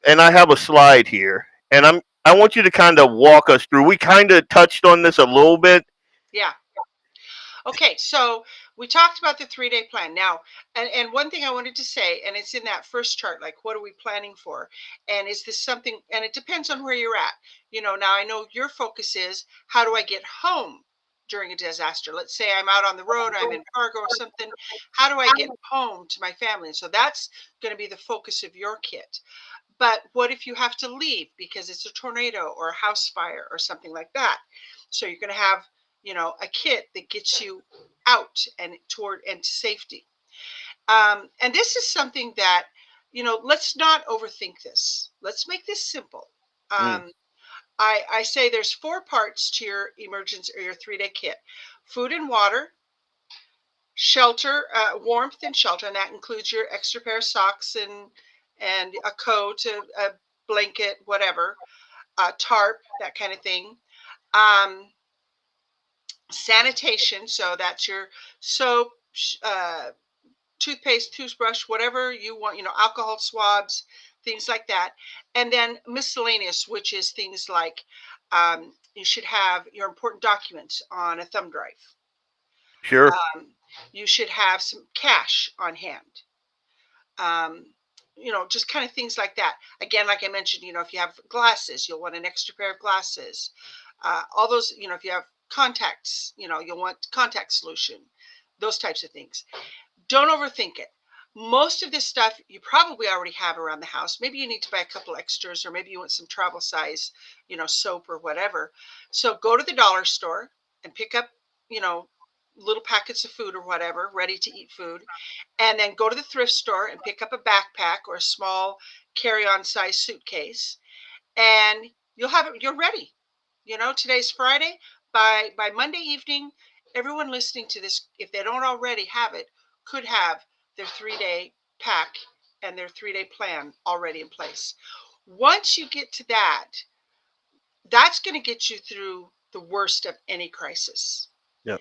and I have a slide here, and I want you to kind of walk us through. We kind of touched on this a little bit. Yeah. Okay, so we talked about the 3-day plan now, and one thing I wanted to say, and it's in that first chart, like what are we planning for, and is this something? And it depends on where you're at. Now I know your focus is how do I get home during a disaster? Let's say I'm out on the road, I'm in cargo or something. How do I get home to my family? And so that's going to be the focus of your kit. But what if you have to leave because it's a tornado or a house fire or something like that? So you're going to have, a kit that gets you out and toward and to safety. And this is something that, let's not overthink this. Let's make this simple. Mm, I say there's 4 parts to your emergency or your 3-day kit: food and water, shelter, warmth and shelter, and that includes your extra pair of socks and a coat, a blanket, whatever, tarp, that kind of thing. Um, Sanitation, so that's your soap, toothpaste, toothbrush, whatever you want, alcohol swabs, things like that. And then miscellaneous, which is things like you should have your important documents on a thumb drive. sure. You should have some cash on hand. Um, just kind of things like that. Again, like I mentioned, if you have glasses, you'll want an extra pair of glasses. All those, if you have contacts, you'll want contact solution, those types of things. Don't overthink it. Most of this stuff you probably already have around the house. Maybe you need to buy a couple extras, or maybe you want some travel size, soap or whatever. So go to the dollar store and pick up, little packets of food or whatever, ready to eat food. And then go to the thrift store and pick up a backpack or a small carry-on size suitcase. And you're ready. Today's Friday. By Monday evening, everyone listening to this, if they don't already have it, could have their 3-day pack and their 3-day plan already in place. Once you get to that, that's going to get you through the worst of any crisis. Yep.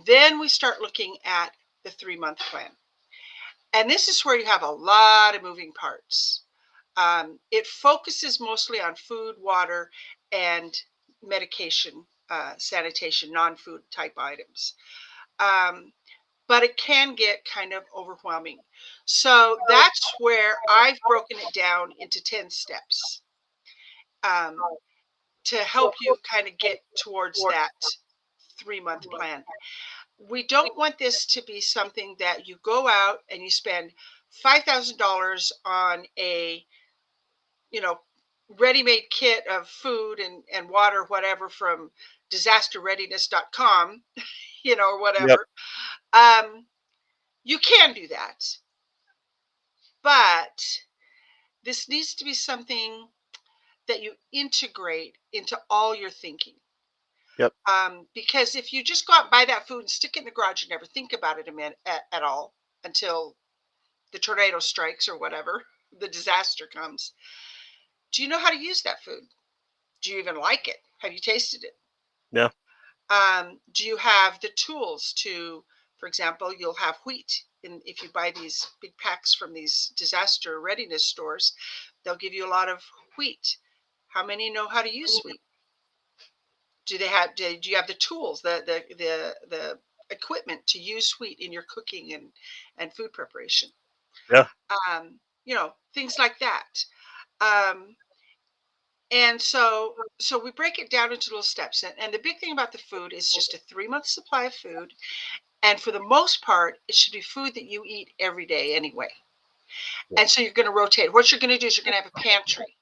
Then we start looking at the 3-month plan. And this is where you have a lot of moving parts. It focuses mostly on food, water, and medication, sanitation, non-food type items. But it can get kind of overwhelming. So that's where I've broken it down into 10 steps to help you kind of get towards that 3-month plan. We don't want this to be something that you go out and you spend $5,000 on a, ready-made kit of food and water, whatever, from disasterreadiness.com, or whatever. Yep. You can do that, but this needs to be something that you integrate into all your thinking. Yep. Because if you just go out and buy that food and stick it in the garage and never think about it at all until the tornado strikes or whatever, the disaster comes, do you know how to use that food? Do you even like it? Have you tasted it? Yeah. Do you have the tools to, for example, you'll have wheat. If you buy these big packs from these disaster readiness stores, they'll give you a lot of wheat. How many know how to use wheat? Do you have the tools, the equipment to use wheat in your cooking and food preparation? Yeah. Things like that. And so we break it down into little steps. And the big thing about the food is just a 3-month supply of food. And for the most part, it should be food that you eat every day anyway. Yeah. And so you're going to rotate. What you're going to do is you're going to have a pantry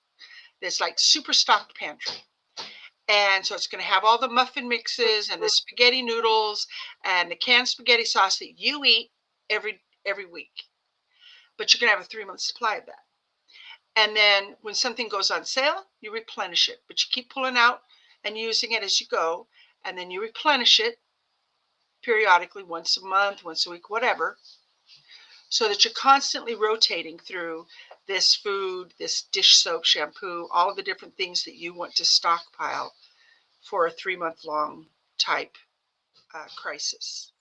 that's like super stocked pantry. And so it's going to have all the muffin mixes and the spaghetti noodles and the canned spaghetti sauce that you eat every week. But you're going to have a 3-month supply of that. And then when something goes on sale, you replenish it. But you keep pulling out and using it as you go. And then you replenish it periodically, once a month, once a week, whatever, so that you're constantly rotating through this food, this dish soap, shampoo, all of the different things that you want to stockpile for a 3-month long type crisis.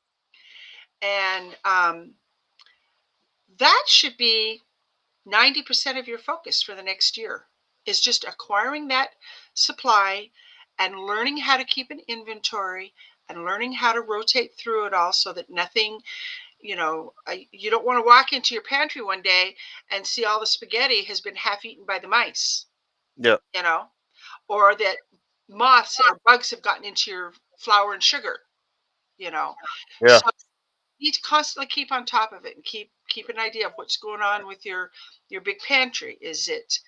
And that should be 90% of your focus for the next year, is just acquiring that supply and learning how to keep an inventory and learning how to rotate through it all so that nothing, you don't want to walk into your pantry one day and see all the spaghetti has been half eaten by the mice, Yeah. Or that moths or bugs have gotten into your flour and sugar, Yeah. So you need to constantly keep on top of it and keep an idea of what's going on with your big pantry. Is it,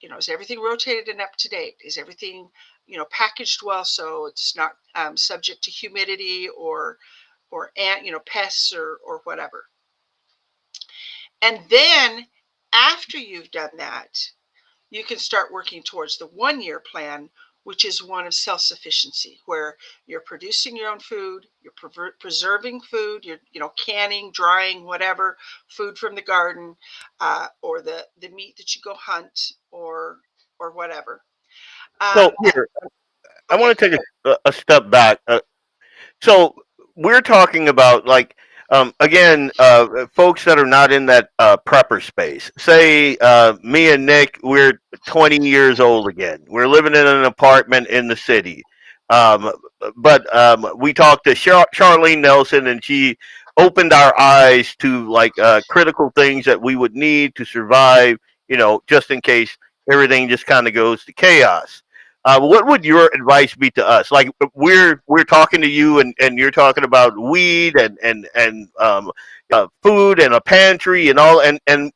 is everything rotated and up to date? Is everything, packaged well so it's not subject to humidity or pests or whatever. And then after you've done that, you can start working towards the 1-year plan, which is one of self-sufficiency, where you're producing your own food, you're preserving food, you're canning, drying, whatever, food from the garden, or the meat that you go hunt or whatever. So here, I want to take a step back. So we're talking about again, folks that are not in that prepper space. Say me and Nick, we're 20 years old again. We're living in an apartment in the city. Um, but we talked to Charlene Nelson, and she opened our eyes to critical things that we would need to survive. Just in case everything just kind of goes to chaos. What would your advice be to us? Like we're talking to you, and you're talking about weed and food and a pantry and all, and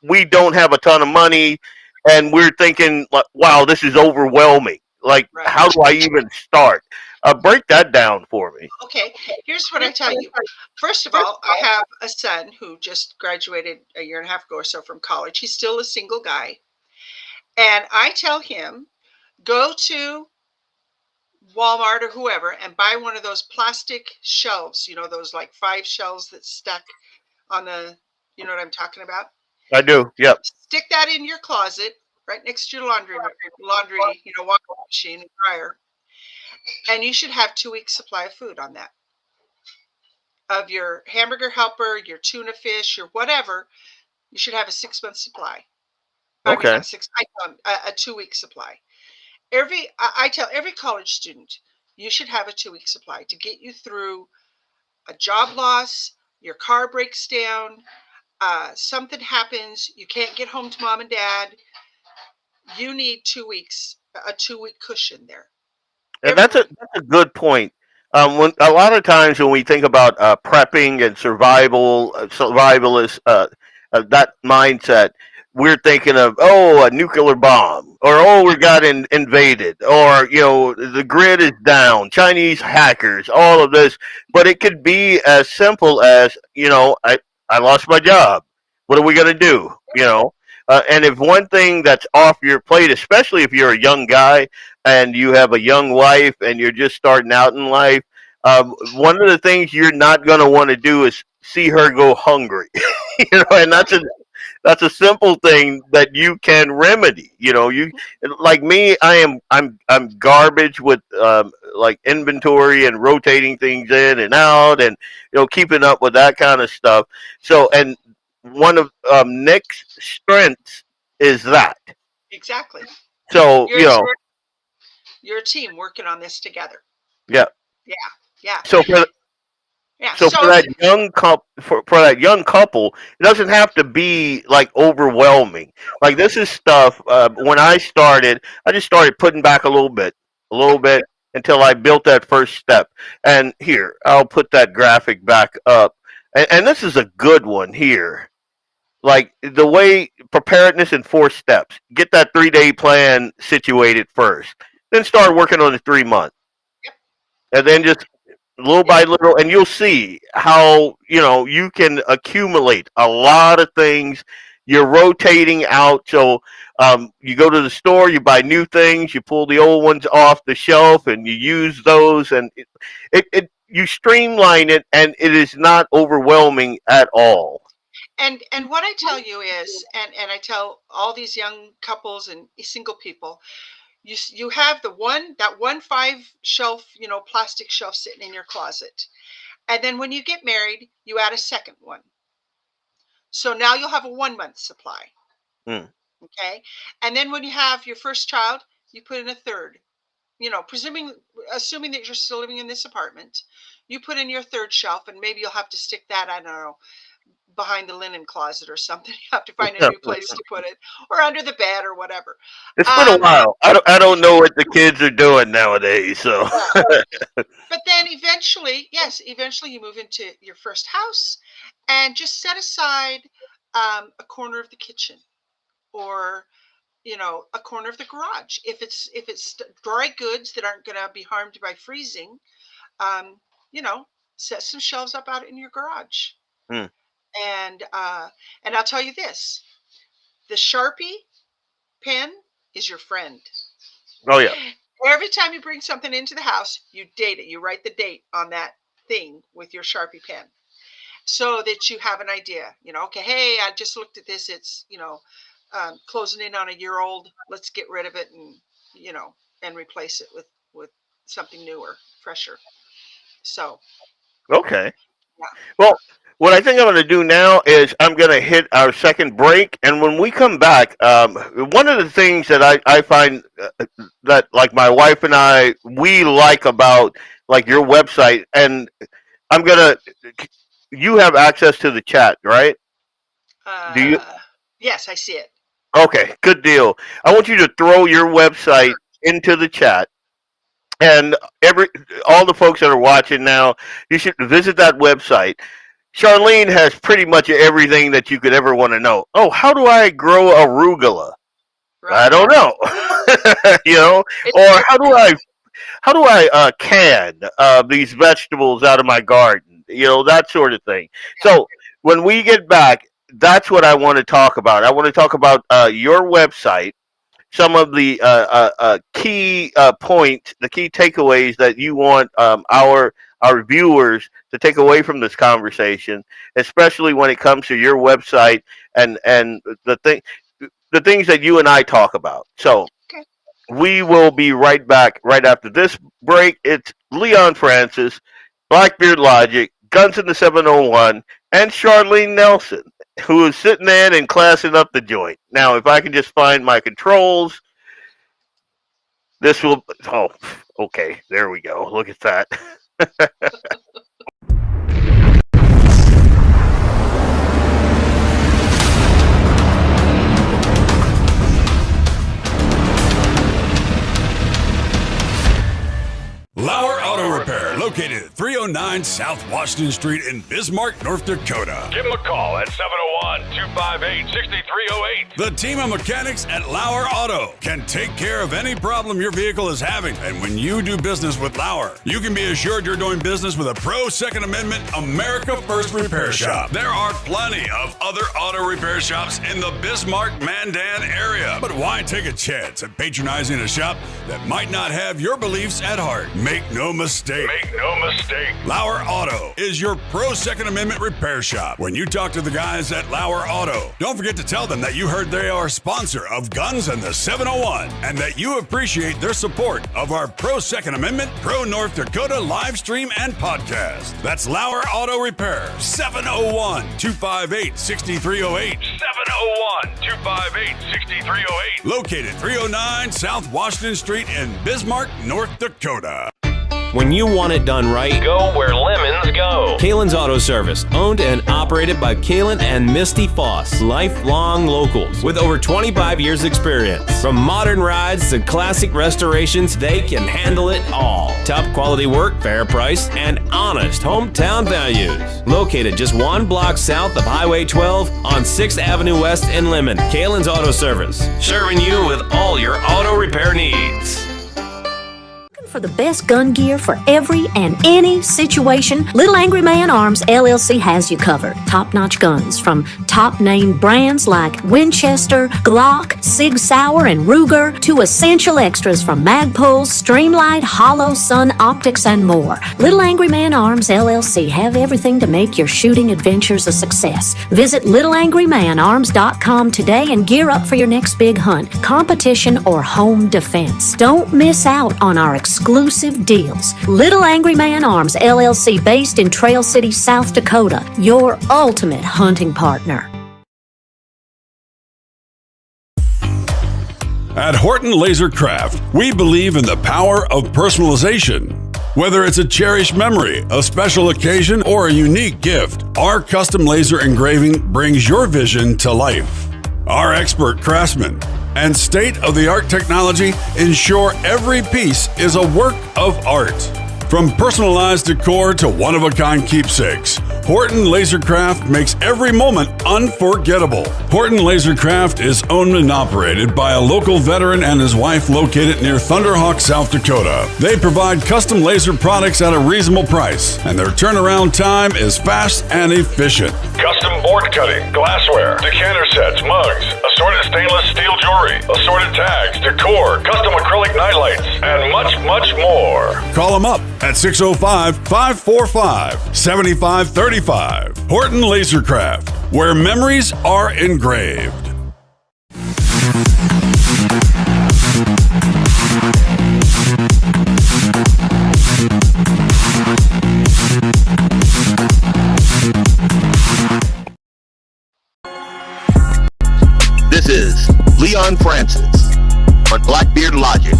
we don't have a ton of money, and we're thinking, like, wow, this is overwhelming. Like, Right. how do I even start? Break that down for me. Okay, here's what I tell you. First of all, I have a son who just graduated a year and a half ago or so from college. He's still a single guy. And I tell him, go to Walmart or whoever and buy one of those plastic shelves, those like 5 shelves that stuck on the, you know what I'm talking about? I do. Yep. Stick that in your closet right next to your laundry, washing machine and dryer. And you should have 2 weeks supply of food on that. Of your hamburger helper, your tuna fish, your whatever, you should have a 6-month supply. Okay. I mean, not 6, a 2-week supply. I tell every college student, you should have a 2-week supply to get you through a job loss, your car breaks down, something happens, you can't get home to mom and dad. You need 2 weeks, a 2-week cushion there. And that's a good point. When a lot of times when we think about prepping and survivalist that mindset, we're thinking of a nuclear bomb, or we got invaded, or the grid is down, Chinese hackers, all of this. But it could be as simple as I lost my job. What are we gonna do? And if one thing that's off your plate, especially if you're a young guy and you have a young wife and you're just starting out in life, one of the things you're not going to want to do is see her go hungry. And that's a simple thing that you can remedy. You like me, I'm garbage with inventory and rotating things in and out, and keeping up with that kind of stuff. So, and one of Nick's strengths is that. Exactly. So you're a team working on this together. Yeah. Yeah. So for that young couple, it doesn't have to be overwhelming. Like, this is stuff. When I just started putting back a little bit, until I built that first step. And here, I'll put that graphic back up. And this is a good one here. Like, the way preparedness in 4 steps. Get that 3-day plan situated first. Then start working on the 3-month. Yep. And then just little by little, and you'll see how you can accumulate a lot of things. You're rotating out. So you go to the store, you buy new things, you pull the old ones off the shelf, and you use those, and you streamline it, and it is not overwhelming at all. And what I tell you is, and I tell all these young couples and single people, you have that one 5 shelf, plastic shelf sitting in your closet. And then when you get married, you add a second one. So now you'll have a 1 month supply. Hmm. Okay. And then when you have your first child, you put in a third, assuming that you're still living in this apartment, you put in your third shelf, and maybe you'll have to stick that, I don't know, behind the linen closet or something. You have to find a new place to put it, or under the bed or whatever. It's been a while. I don't know what the kids are doing nowadays. So, but then eventually you move into your first house, and just set aside a corner of the kitchen, or a corner of the garage. If it's dry goods that aren't going to be harmed by freezing, set some shelves up out in your garage. Hmm. And I'll tell you this: the Sharpie pen is your friend. oh yeah, Every time you bring something into the house, you date it. You write the date on that thing with your Sharpie pen, so that you have an idea. Okay, hey, I just looked at this. It's closing in on a year old. Let's get rid of it and replace it with something newer, fresher. So okay. yeah. Well, what I think I'm going to do now is I'm going to hit our second break, and when we come back, one of the things that I find that, like, my wife and we like about, like, your website, and you have access to the chat, right? Do you? Yes, I see it. Okay, good deal. I want you to throw your website into the chat, and all the folks that are watching now, you should visit that website. Charlene has pretty much everything that you could ever want to know. Oh, how do I grow arugula? Right. I don't know. Or how do I can these vegetables out of my garden? That sort of thing. So when we get back, that's what I want to talk about. I want to talk about your website, some of the key points, the key takeaways that you want our viewers to take away from this conversation, especially when it comes to your website and the things that you and I talk about. So Okay. we will be right back right after this break. It's Leon Francis, BlackBeardLogic, Guns in the 701, and Charlene Nelson, who is sitting in and classing up the joint. Now, if I can just find my controls, this will... Oh, okay. There we go. Look at that. Lauer Auto Repair, located at 309 South Washington Street in Bismarck, North Dakota. Give them a call at 701-258-6308. The team of mechanics at Lauer Auto can take care of any problem your vehicle is having. And when you do business with Lauer, you can be assured you're doing business with a pro Second Amendment America First repair shop. There are plenty of other auto repair shops in the Bismarck-Mandan area. But why take a chance at patronizing a shop that might not have your beliefs at heart? Make no mistake. Make no mistake. Lauer Auto is your pro Second Amendment repair shop. When you talk to the guys at Lauer Auto, don't forget to tell them that you heard they are a sponsor of Guns and the 701 and that you appreciate their support of our pro Second Amendment, pro North Dakota live stream and podcast. That's Lauer Auto Repair, 701-258-6308. 701-258-6308. Located 309 South Washington Street in Bismarck, North Dakota. When you want it done right, Go where lemons go. Kalen's Auto Service, owned and operated by Kalen and Misty Foss, lifelong locals with over 25 years experience. From modern rides to classic restorations, they can handle it all. Top quality work, fair price, and honest hometown values. Located just 1 block south of Highway 12 on 6th Avenue West in Lemon, Kalen's Auto Service, serving you with all your auto repair needs. For the best gun gear for every and any situation, Little Angry Man Arms LLC has you covered. Top-notch guns from top-name brands like Winchester, Glock, Sig Sauer, and Ruger to essential extras from Magpul, Streamlight, Hollow, Sun Optics, and more. Little Angry Man Arms LLC have everything to make your shooting adventures a success. Visit littleangrymanarms.com today and gear up for your next big hunt, competition, or home defense. Don't miss out on our exclusive deals. Little Angry Man Arms LLC, based in Trail City, South Dakota, your ultimate hunting partner. At Horton Laser Craft, we believe in the power of personalization. Whether it's a cherished memory, a special occasion, or a unique gift, our custom laser engraving brings your vision to life. Our expert craftsmen and state-of-the-art technology ensure every piece is a work of art. From personalized decor to one-of-a-kind keepsakes, Horton Lasercraft makes every moment unforgettable. Horton Lasercraft is owned and operated by a local veteran and his wife located near Thunderhawk, South Dakota. They provide custom laser products at a reasonable price, and their turnaround time is fast and efficient. Custom board cutting, glassware, decanter sets, mugs, assorted stainless steel jewelry, assorted tags, decor, custom acrylic nightlights, and much, much more. Call them up at 605-545-7535. Horton Lasercraft, where memories are engraved. This is Leon Francis on BlackBeardLogic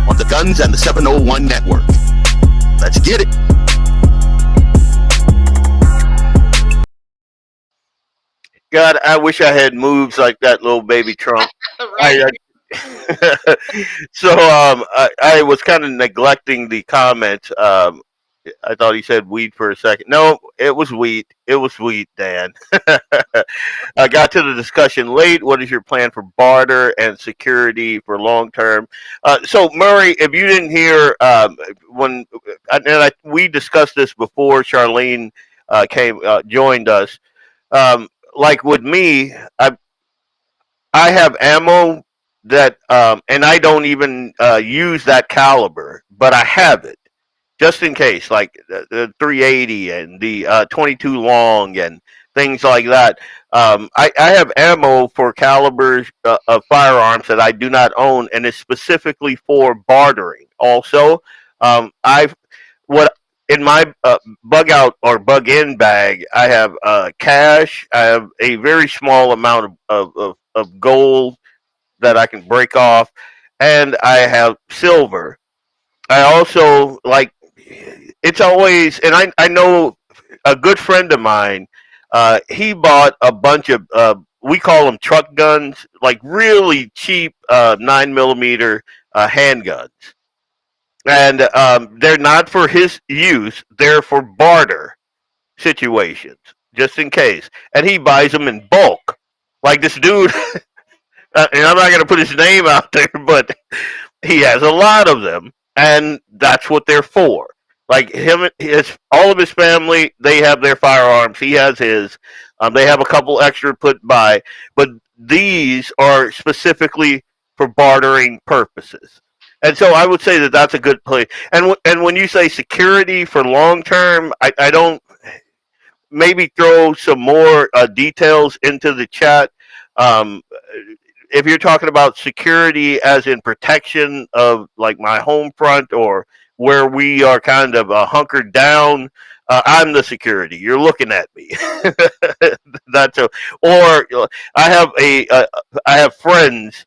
on the Guns and the 701 Network. Let's get it. God, I wish I had moves like that little baby Trump. Right. I was kind of neglecting the comments. I thought he said weed for a second. No, it was wheat. It was wheat, Dan. I got to the discussion late. What is your plan for barter and security for long term? So, Murray, if you didn't hear, we discussed this before Charlene joined us. Like with me, I have ammo that, and I don't even use that caliber, but I have it. Just in case, like the 380 and the 22 long and things like that. I have ammo for calibers of firearms that I do not own, and it's specifically for bartering. Also, in my bug out or bug in bag, I have cash. I have a very small amount of gold that I can break off, and I have silver. I also it's always, and I know a good friend of mine, he bought a bunch of, we call them truck guns, like really cheap 9mm handguns. And they're not for his use, they're for barter situations, just in case. And he buys them in bulk. Like this dude, and I'm not going to put his name out there, but he has a lot of them, and that's what they're for. Like all of his family, they have their firearms. He has his. They have a couple extra put by, but these are specifically for bartering purposes. And so I would say that that's a good play. And when you say security for long term, I don't, maybe throw some more details into the chat. If you're talking about security as in protection of like my home front or where we are kind of hunkered down, I'm the security. You're looking at me. Or I have friends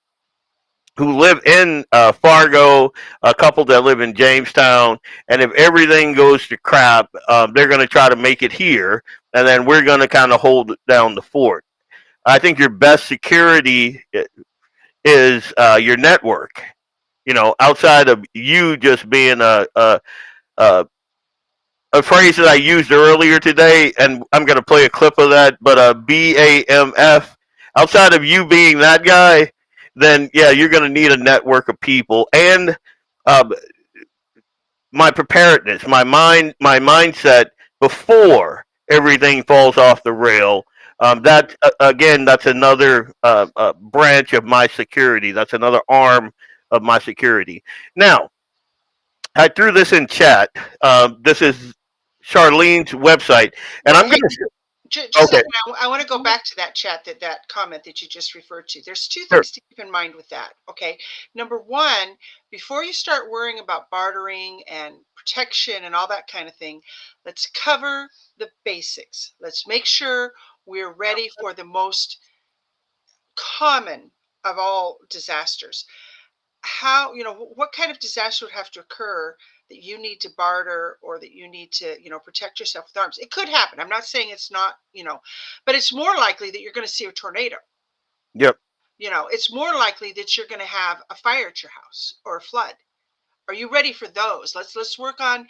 who live in Fargo, a couple that live in Jamestown, and if everything goes to crap, they're going to try to make it here, and then we're going to kind of hold down the fort. I think your best security is your network. You know, outside of you just being a phrase that I used earlier today, and I'm going to play a clip of that, but BAMF, outside of you being that guy, then yeah, you're going to need a network of people. And my preparedness, my mindset before everything falls off the rail. That again, that's another branch of my security. That's another arm of my security. Now, I threw this in chat. This is Charlene's website, and Well, I'm going to. just a Okay, second. I want to go back to that chat, that comment that you just referred to. There's two sure. things to keep in mind with that. Okay. Number one, before you start worrying about bartering and protection and all that kind of thing, let's cover the basics. Let's make sure we're ready for the most common of all disasters. How, what kind of disaster would have to occur that you need to barter, or that you need to, protect yourself with arms? It could happen. I'm not saying it's not, but it's more likely that you're going to see a tornado. Yep. It's more likely that you're going to have a fire at your house or a flood. Are you ready for those? Let's work on,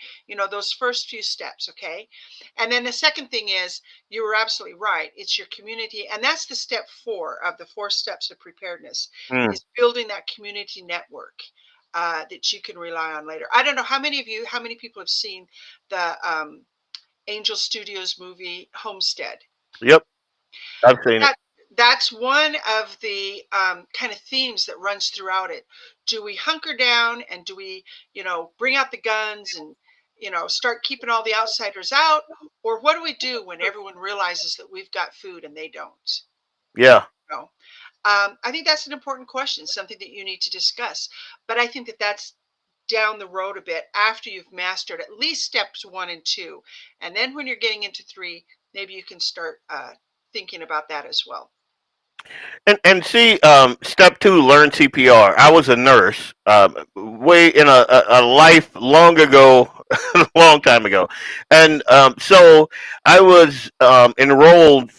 those first few steps, okay? And then the second thing is, you were absolutely right. It's your community, and that's the step 4 of the 4 steps of preparedness, Mm. is building that community network that you can rely on later. I don't know how many people have seen the Angel Studios movie Homestead. Yep. I've seen it. That's one of the kind of themes that runs throughout it. Do we hunker down, and do we, bring out the guns and, start keeping all the outsiders out? Or what do we do when everyone realizes that we've got food and they don't? Yeah. I think that's an important question, something that you need to discuss. But I think that that's down the road a bit, after you've mastered at least steps 1 and 2. And then when you're getting into 3, maybe you can start thinking about that as well. And see, step 2, learn CPR. I was a nurse, way in a life long ago, a long time ago, and so I was enrolled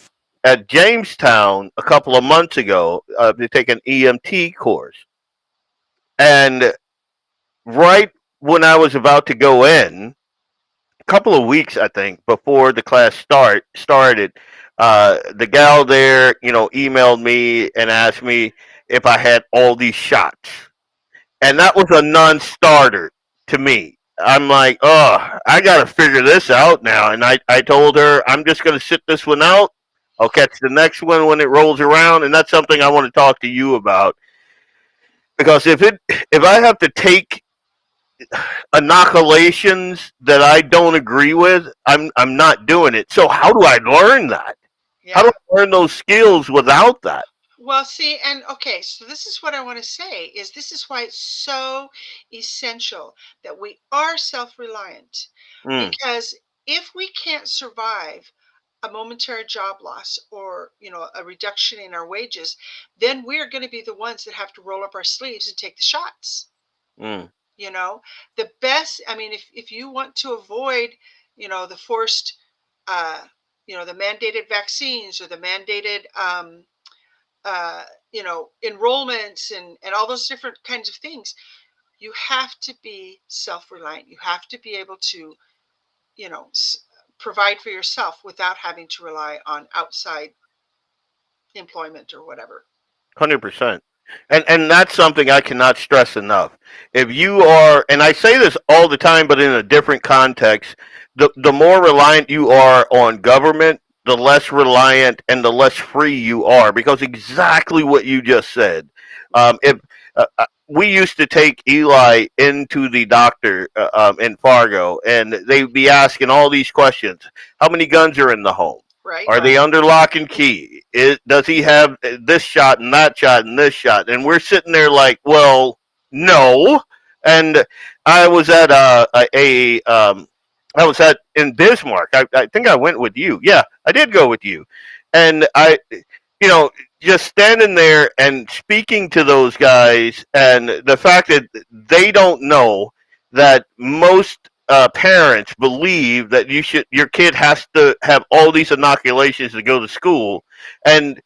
at Jamestown a couple of months ago to take an EMT course, and right when I was about to go in, couple of weeks, I think, before the class started, the gal there, emailed me and asked me if I had all these shots, and that was a non-starter to me. I'm like, oh, I got to figure this out now, and I told her I'm just going to sit this one out. I'll catch the next one when it rolls around, and that's something I want to talk to you about, because if I have to take inoculations that I don't agree with, I'm not doing it. So how do I learn that? How do I learn those skills without that? Well, see, and okay, so this is what I want to say, is this is why it's so essential that we are self-reliant. Mm. Because if we can't survive a momentary job loss, or a reduction in our wages, then we're going to be the ones that have to roll up our sleeves and take the shots. Mm. The best, I mean, if you want to avoid, the forced, the mandated vaccines, or the mandated, enrollments, and all those different kinds of things, you have to be self-reliant. You have to be able to, provide for yourself without having to rely on outside employment or whatever. 100%. And that's something I cannot stress enough. If you are, and I say this all the time, but in a different context, the more reliant you are on government, the less reliant and the less free you are, because exactly what you just said. If we used to take Eli into the doctor in Fargo, and they'd be asking all these questions. How many guns are in the home? Right. Are they under lock and key? Does he have this shot and that shot and this shot? And we're sitting there like, well, no. And I was at I was at in Bismarck. I think I went with you. Yeah, I did go with you. And just standing there and speaking to those guys, and the fact that they don't know that most parents believe that your kid has to have all these inoculations to go to school, and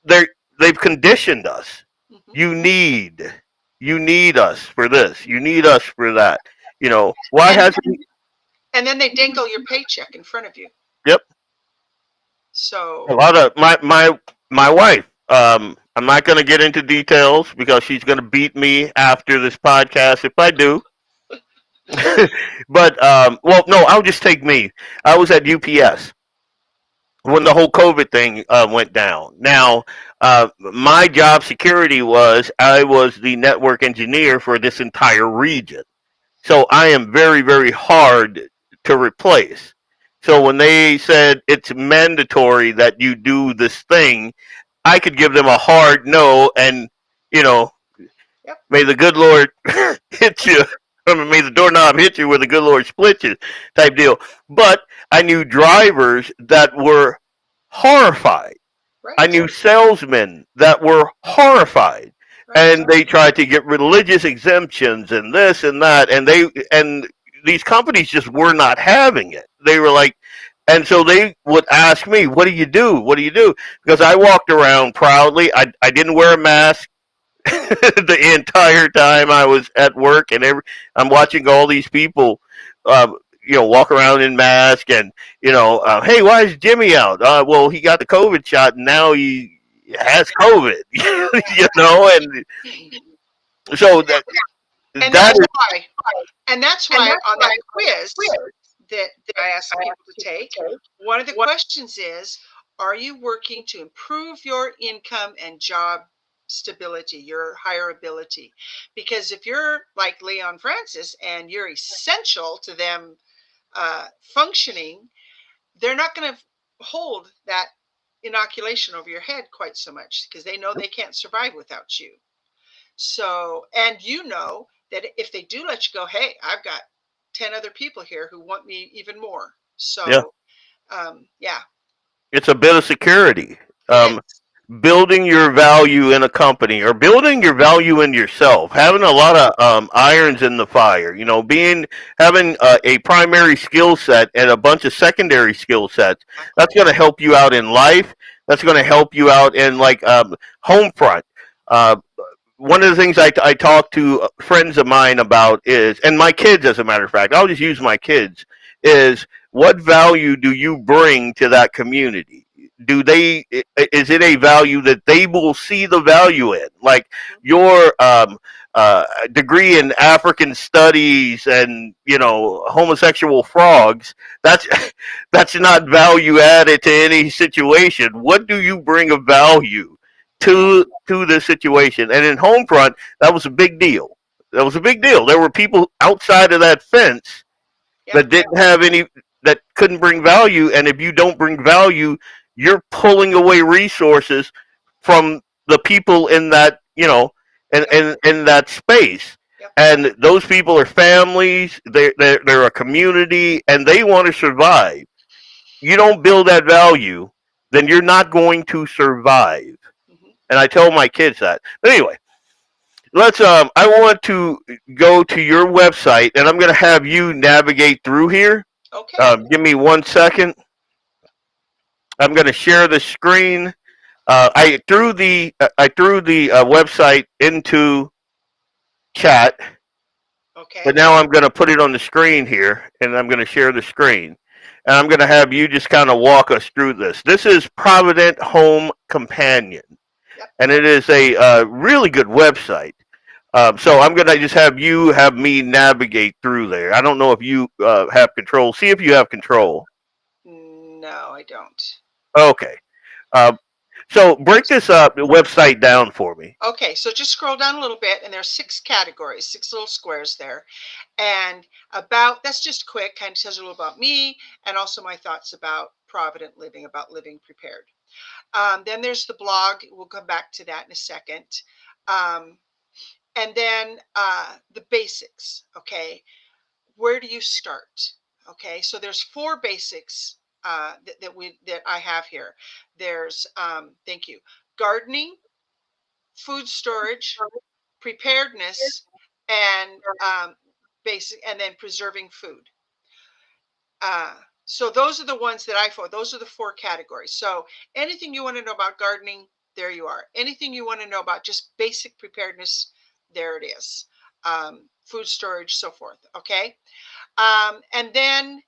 they've conditioned us. Mhm. You need us for this. You need us for that. Why hasn't? And then they dangle your paycheck in front of you. Yep. So A lot of my wife. I'm not going to get into details because she's going to beat me after this podcast if I do. But well, no, I'll just take me. I was at UPS when the whole COVID thing went down. Now, my job security was I was the network engineer for this entire region. So I am very, very hard to replace. So when they said it's mandatory that you do this thing, I could give them a hard no, and you know, Yep. may the good Lord hit you. I mean, may the doorknob hit you where the good Lord split you, type deal. But I knew drivers that were horrified. I Right. knew salesmen that were horrified, Right. and they tried to get religious exemptions and this and that, and these companies just were not having it. They were like, and so they would ask me, "What do you do? What do you do?" Because I walked around proudly. I didn't wear a mask the entire time I was at work, and I'm watching all these people, walk around in mask, and hey, why is Jimmy out? Well, he got the COVID shot, and now he has COVID, and so And that that's is, why. And that's why on that quiz that I ask people to take, one of the questions is, are you working to improve your income and job stability, your hireability? Because if you're like Leon Francis and you're essential to them functioning, they're not going to hold that inoculation over your head quite so much because they know they can't survive without you. So, and you know that if they do let you go, hey, I've got 10 other people here who want me even more. yeah, So, yeah, it's a bit of security. it Um, is. Building your value in a company or building your value in yourself, having a lot of irons in the fire, being having a primary skill set and a bunch of secondary skill sets. That's going to help you out in life. That's going to help you out in like home front. Uh, One of the things I talk to friends of mine about is, and my kids, as a matter of fact, I'll just use my kids, is what value do you bring to that community? Is it a value that they will see the value in? Like your degree in African studies and, homosexual frogs, that's, that's not value added to any situation. What do you bring of value to this situation? And in Homefront, that was a big deal. That was a big deal. There were people outside of that fence Yep. that didn't have any, that couldn't bring value. And if you don't bring value, you're pulling away resources from the people in that, in that space. Yep. And those people are families. They're a community, and they want to survive. You don't build that value, then you're not going to survive. Mhm. And I tell my kids that. But anyway, let's I want to go to your website, and I'm going to have you navigate through here. Okay. Give me 1 second. I'm going to share the screen. I threw the website into chat, Okay. but now I'm going to put it on the screen here, and I'm going to share the screen. And I'm going to have you just kind of walk us through this. This is Provident Home Companion, Yep. and it is a really good website. So I'm going to just have me navigate through there. I don't know if you have control. See if you have control. No, I don't. Okay. Uh, so break this website down for me. Okay, so just scroll down a little bit, and there's 6 categories, 6 little squares there. And that's just quick, kind of tells you a little about me and also my thoughts about Provident living, about living prepared. Then there's the blog. We'll come back to that in a second. Um, and then the basics. Okay, where do you start? Okay, so there's 4 basics that I have here. There's thank you, gardening, food storage, preparedness, and basic, and then preserving food. So those are the ones that I follow. Those are the 4 categories. So anything you want to know about gardening, there you are. Anything you want to know about just basic preparedness, there it is. Food storage, so forth. Okay. And then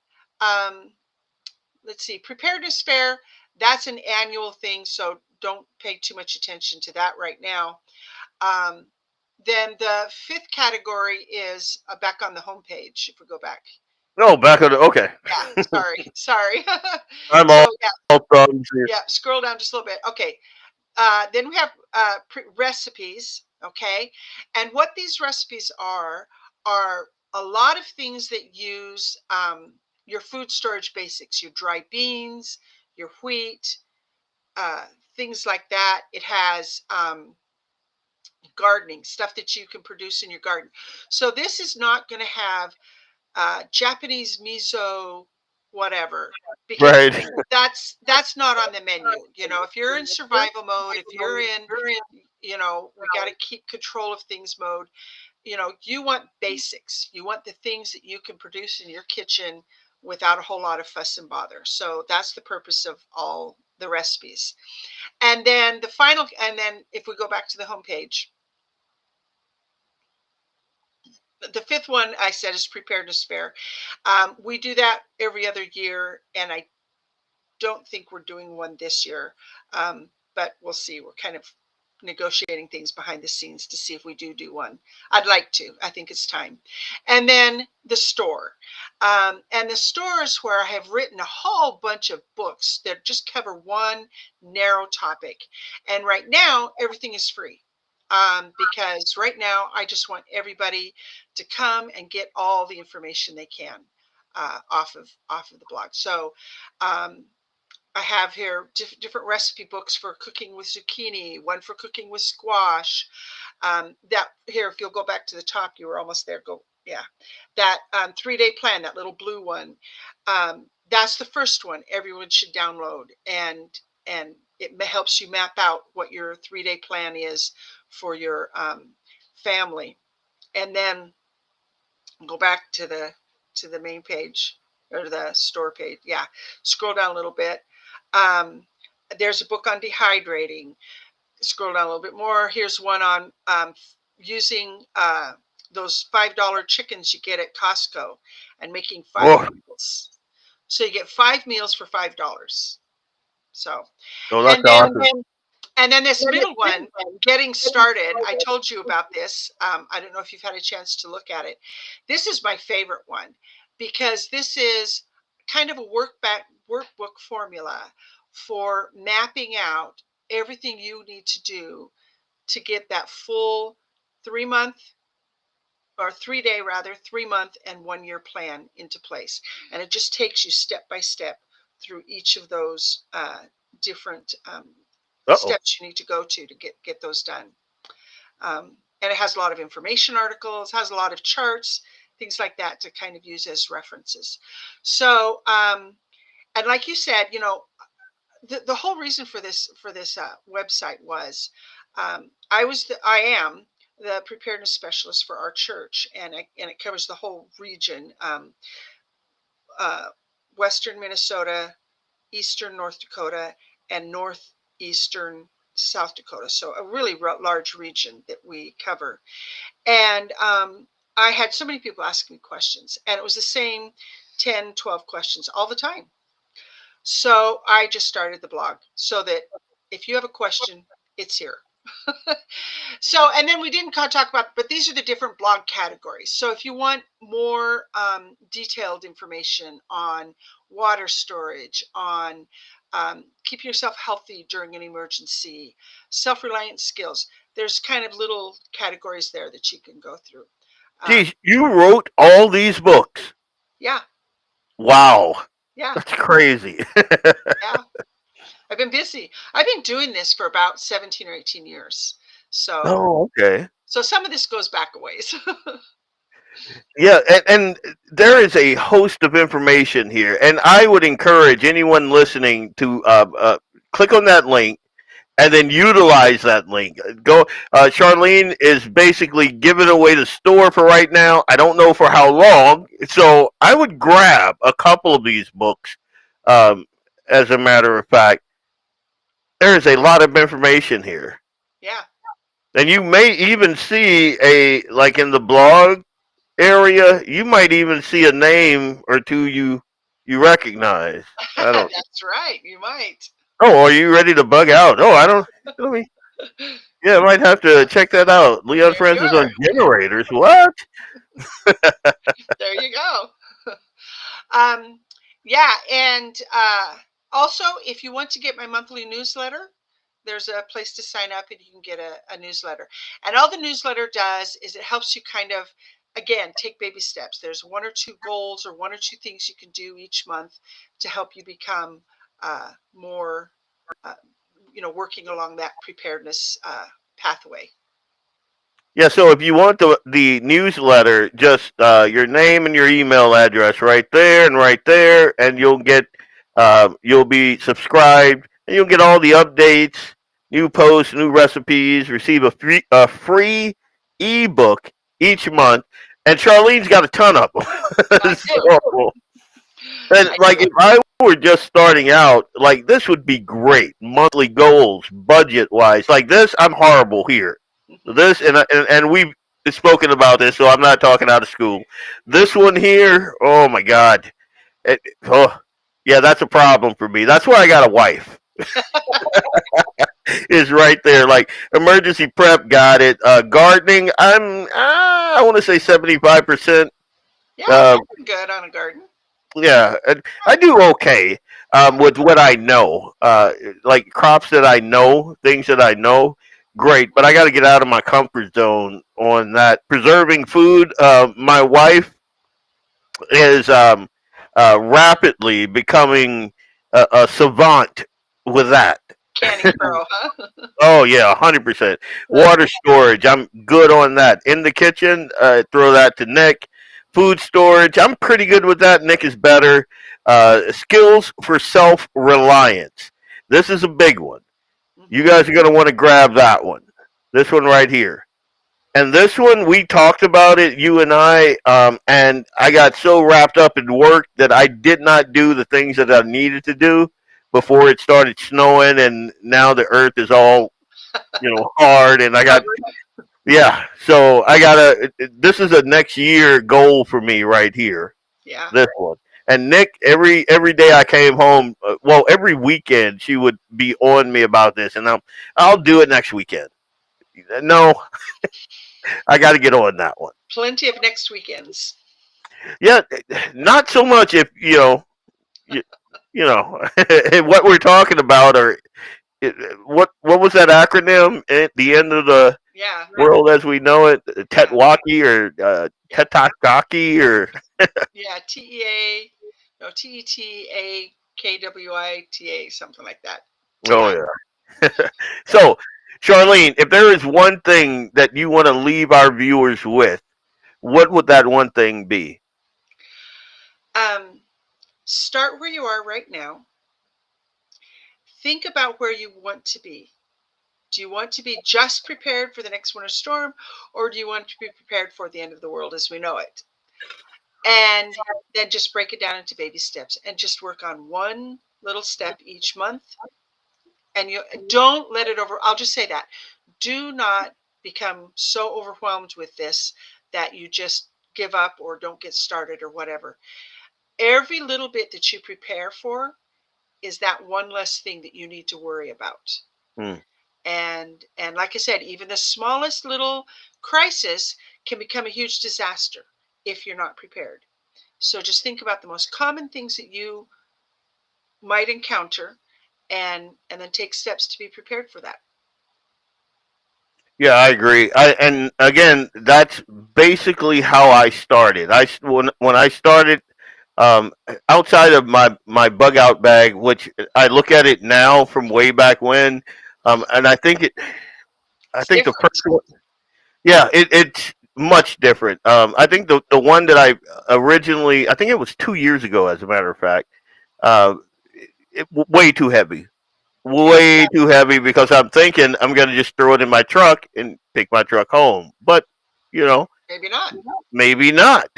let's see, preparedness fair. That's an annual thing, so don't pay too much attention to that right now. Um, then the fifth category is back on the homepage. If we go back. No, back on the, okay. Yeah, sorry. I'm So yeah, all thumbs here. yeah. Scroll down just a little bit. Okay. Then we have recipes. Okay, and what these recipes are a lot of things that use your food storage basics, your dry beans, your wheat, things like that. It has gardening stuff that you can produce in your garden. So this is not going to have Japanese miso, whatever, because Right. that's not on the menu. You know, if you're in survival mode, if you're in, you know, we got to keep control of things mode. You know, you want basics. You want the things that you can produce in your kitchen without a whole lot of fuss and bother. So that's the purpose of all the recipes. And then the final, and then if we go back to the homepage, the fifth one I said is preparedness fair. We do that every other year, and I don't think we're doing one this year, but we'll see. We're kind of negotiating things behind the scenes to see if we do one. I'd like to. I think it's time. And then the store. And the store is where I have written a whole bunch of books that just cover one narrow topic. And right now, everything is free. Because right now, I just want everybody to come and get all the information they can off of the blog. So I have here different recipe books for cooking with zucchini, one for cooking with squash. That here, if you'll go back to the top, you were almost there. Go, yeah. That 3-day plan, that little blue one. That's the first one everyone should download, and it helps you map out what your 3-day plan is for your family. And then go back to the main page or the store page. Yeah, scroll down a little bit. There's a book on dehydrating. Scroll down a little bit more. Here's one on using those $5 chickens you get at Costco and making 5 meals. So you get 5 meals for $5. So, that's awesome. And then this middle one, getting started. I told you about this. I don't know if you've had a chance to look at it. This is my favorite one because this is kind of a workbook formula for mapping out everything you need to do to get that full 3-month or 3-day rather 3-month and 1-year plan into place. And it just takes you step by step through each of those different steps you need to go to get those done. And it has a lot of information articles, has a lot of charts, things like that to kind of use as references. So, and like you said, you know, the whole reason for this website was I am the preparedness specialist for our church, and it covers the whole region, Western Minnesota, Eastern North Dakota, and Northeastern South Dakota. So a really large region that we cover. And I had so many people ask me questions, and it was the same 10, 12 questions all the time. So I just started the blog so that if you have a question, it's here. So, and then we didn't talk about, but these are the different blog categories. So if you want more detailed information on water storage, on keeping yourself healthy during an emergency, self-reliant skills, there's kind of little categories there that you can go through. Geez, you wrote all these books. Yeah. Wow. Yeah. That's crazy. Yeah. I've been busy. I've been doing this for about 17 or 18 years. So, okay. So some of this goes back a ways. Yeah, and there is a host of information here, and I would encourage anyone listening to click on that link and then utilize that link. Go. Charlene is basically giving away the store for right now. I don't know for how long, so I would grab a couple of these books. As a matter of fact, there is a lot of information here. Yeah. And you may even see like in the blog area, you might even see a name or two you recognize. I don't. That's right. You might. Oh, are you ready to bug out? Oh, I don't. Let me. Yeah, I might have to check that out. Leon There you Francis on are. generators. What? There you go. Um, yeah, and also, if you want to get my monthly newsletter, there's a place to sign up and you can get a newsletter. And all the newsletter does is it helps you kind of, again, take baby steps. There's one or two goals or one or two things you can do each month to help you become more, uh, working along that preparedness pathway. Yeah, so if you want the newsletter, just your name and your email address right there, and you'll be subscribed, and you'll get all the updates, new posts, new recipes, receive a free ebook each month, and Charlene's got a ton of them. I do. So, and I like do. if I were just starting out, like this would be great. Monthly goals, budget wise, like this, I'm horrible here. Mhm. This and we've spoken about this, so I'm not talking out of school. This one here, oh my god, oh yeah, that's a problem for me. That's why I got a wife. Is right there, like emergency prep, got it. Gardening, I want to say 75%. Yeah, Uh, I've been good on a garden. yeah, I do okay with what I know, like crops that I know, things that I know. Great, but I got to get out of my comfort zone on that. Preserving food. My wife is rapidly becoming a savant with that. Canning Pro, huh? Oh yeah, 100%. Water storage, I'm good on that. In the kitchen, throw that to Nick. Food storage, I'm pretty good with that. Nick is better. Skills for self reliance. This is a big one. You Mhm. guys are going to want to grab that one. This one right here. And this one, we talked about it, you and I got so wrapped up in work that I did not do the things that I needed to do before it started snowing, and now the earth is all, hard, and I got, Covered. yeah, so I gotta, this is a next year goal for me right here, Yeah. this one. And Nick, every day I came home, well, every weekend she would be on me about this, and I'll do it next weekend. No, I got to get on that one. Plenty of next weekends. Yeah, not so much if you, you know what we're talking about, or what was that acronym at the end of the Yeah. world as we know it? Yeah. TEOTWAKI or Yeah. TETAKAKI or Yeah. TEA. No, TETAKWITA, something like that. oh TI. yeah. So, Charlene, if there is one thing that you want to leave our viewers with, what would that one thing be? Start where you are right now. Think about where you want to be. Do you want to be just prepared for the next winter storm, or do you want to be prepared for the end of the world as we know it? And then just break it down into baby steps and just work on one little step each month. And you don't let it over. I'll just say that. Do not become so overwhelmed with this that you just give up or don't get started or whatever. Every little bit that you prepare for is that one less thing that you need to worry about. Hmm. And like I said, even the smallest little crisis can become a huge disaster if you're not prepared. So just think about the most common things that you might encounter and then take steps to be prepared for that. Yeah, I agree. And again, that's basically how I started. When I started, um, outside of my bug out bag, which I look at it now from way back when, and I It's think the different. first one, yeah, it's much different. I think the one that I originally, I think it was 2 years ago, as a matter of fact, uh, way too heavy, Yeah, way too heavy because I'm thinking I'm gonna just throw it in my truck and take my truck home, but you know, maybe not. maybe not.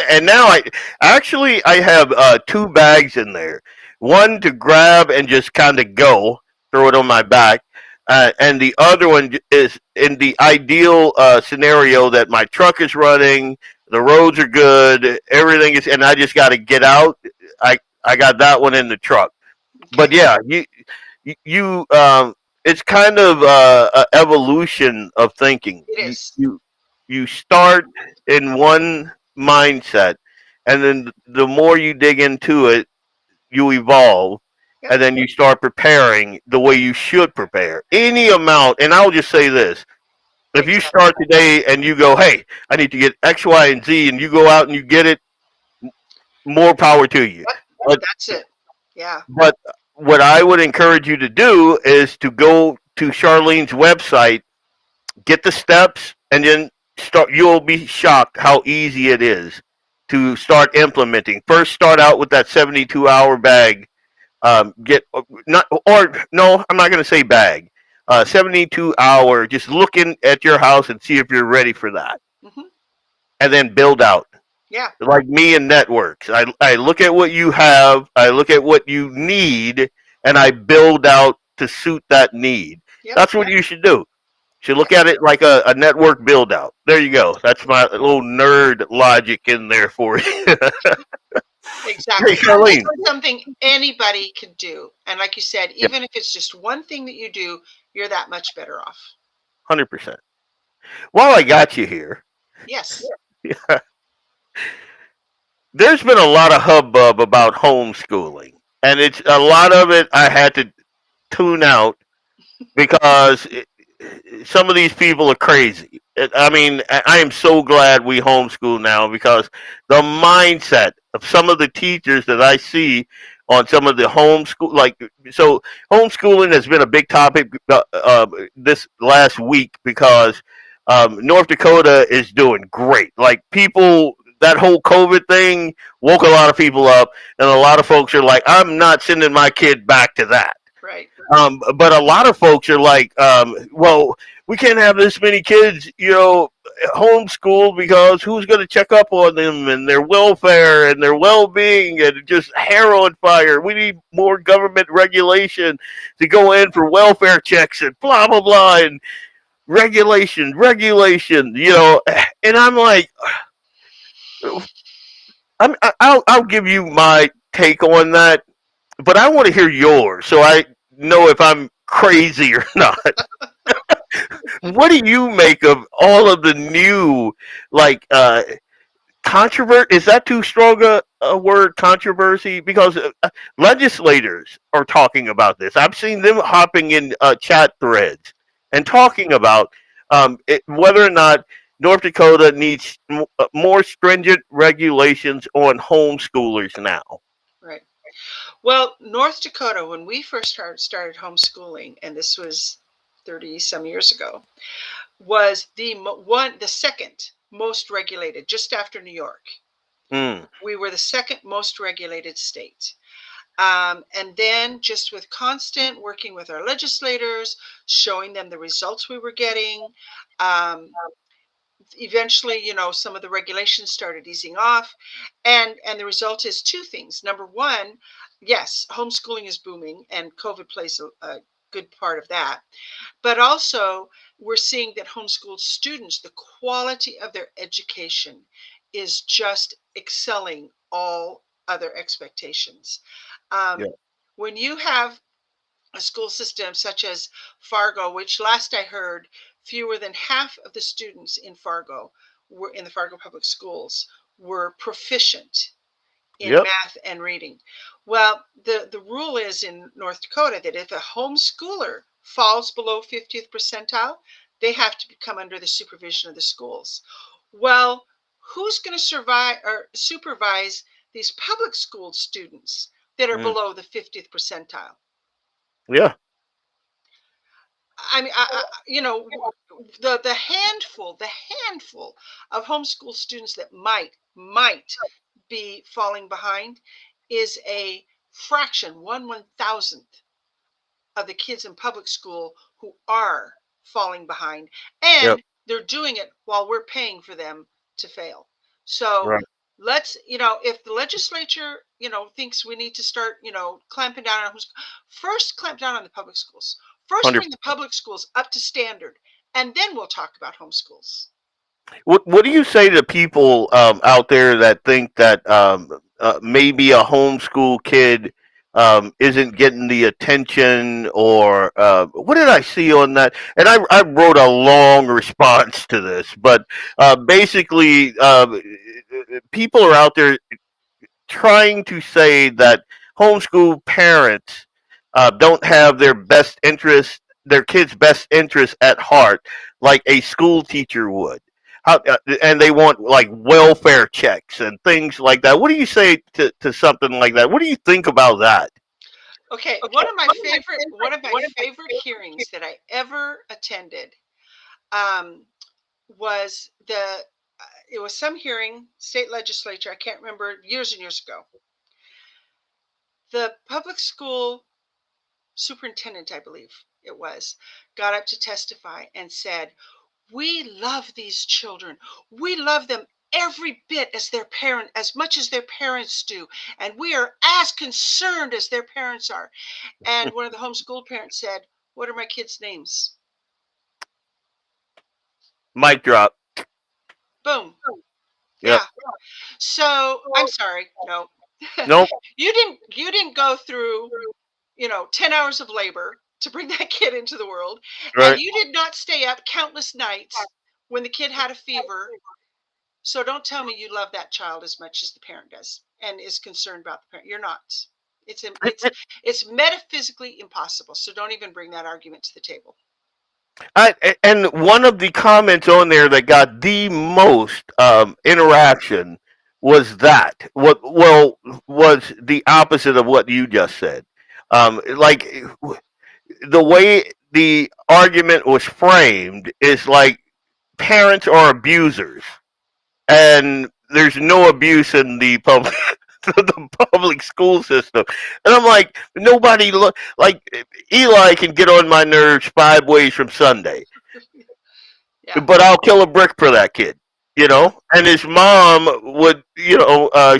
And now I have two bags in there. One to grab and just kind of go, throw it on my back, and the other one is in the ideal scenario that my truck is running, the roads are good, everything is, and I just got to get out. I got that one in the truck. But Okay. yeah, you it's kind of a evolution of thinking. It is. You start in one mindset, and then the more you dig into it, you evolve, Yep. and then you start preparing the way you should prepare. Any amount, and I'll just say this: if you Exactly. start today and you go, "Hey, I need to get X, Y, and Z," and you go out and you get it, more power to you. Yep. But That's it. Yeah. but what I would encourage you to do is to go to Charlene's website, get the steps, and then start. You'll be shocked how easy it is to start implementing. First, start out with that 72-hour bag. Get not or no, I'm not going to say bag. 72-hour. Just looking at your house and see if you're ready for that, Hmm. and then build out. Yeah. Like me and networks. I look at what you have, I look at what you need, and I build out to suit that need. Yep. That's what you should do. You should look at it like a network build out. There you go. That's my little nerd logic in there for you. Exactly. Hey, Charlene. This is something anybody can do. And like you said, even if it's just one thing that you do, you're that much better off. 100%. While I got you here, Yes. there's been a lot of hubbub about homeschooling. And it's a lot of it I had to tune out because some of these people are crazy. I mean, I am so glad we homeschool now because the mindset of some of the teachers that I see on some of the homeschool, like, so homeschooling has been a big topic this last week because North Dakota is doing great. Like, people, that whole COVID thing woke a lot of people up, and a lot of folks are like, I'm not sending my kid back to that. Right. But a lot of folks are like, well, we can't have this many kids, homeschooled because who's going to check up on them and their welfare and their well-being, and just hair on fire. We need more government regulation to go in for welfare checks and blah, blah, blah, and regulation, and I'm like, I'll give you my take on that, but I want to hear yours so I know if I'm crazy or not. What do you make of all of the new, like, controversy? Is that too strong a word, controversy? Because legislators are talking about this. I've seen them hopping in chat threads and talking about whether or not North Dakota needs more stringent regulations on homeschoolers now. Right. Well, North Dakota, when we first started homeschooling, and this was 30 some years ago, was the second most regulated, just after New York. We were the second most regulated state. And then just with constant working with our legislators, showing them the results we were getting, eventually, some of the regulations started easing off, and the result is two things. Number one, yes, homeschooling is booming, and COVID plays a good part of that. But also, we're seeing that homeschooled students, the quality of their education is just excelling all other expectations. Yeah. When you have a school system such as Fargo, which last I heard, fewer than half of the students in Fargo were in the Fargo Public Schools were proficient in Yep. math and reading. Well, the rule is in North Dakota that if a homeschooler falls below 50th percentile, they have to come under the supervision of the schools. Well, who's going to survive or supervise these public school students that are below the 50th percentile? Yeah. I mean, the handful of homeschool students that might be falling behind is a fraction, 1/1000th of the kids in public school who are falling behind, and Yep. they're doing it while we're paying for them to fail. So Right. let's, if the legislature, thinks we need to start, clamping down on first clamp down on the public schools. First, 100. bring the public schools up to standard, and then we'll talk about homeschools. What do you say to people out there that think that maybe a homeschool kid isn't getting the attention, or what did I see on that? And I wrote a long response to this, but basically, people are out there trying to say that homeschool parents don't have their kids' best interest at heart, like a school teacher would. And they want like welfare checks and things like that. What do you say to something like that? What do you think about that? Okay, one of my favorite hearings that I ever attended was it was some hearing, state legislature, I can't remember, years and years ago. The public school superintendent, I believe it was, got up to testify and said, "We love these children. We love them every bit as much as their parents do, and we are as concerned as their parents are." And one of the homeschool parents said, "What are my kids' names?" Mic drop. Boom. Yep. Yeah. So I'm sorry. No. Nope. You didn't go through, 10 hours of labor to bring that kid into the world. And Right. you did not stay up countless nights when the kid had a fever. So don't tell me you love that child as much as the parent does and is concerned about the parent. You're not. It's metaphysically impossible. So don't even bring that argument to the table. And one of the comments on there that got the most interaction was that was the opposite of what you just said. Like the way the argument was framed is like parents are abusers, and there's no abuse in the public the public school system. And I'm like, nobody look like Eli can get on my nerves 5 ways from Sunday, Yeah. but I'll kill a brick for that kid, And his mom would,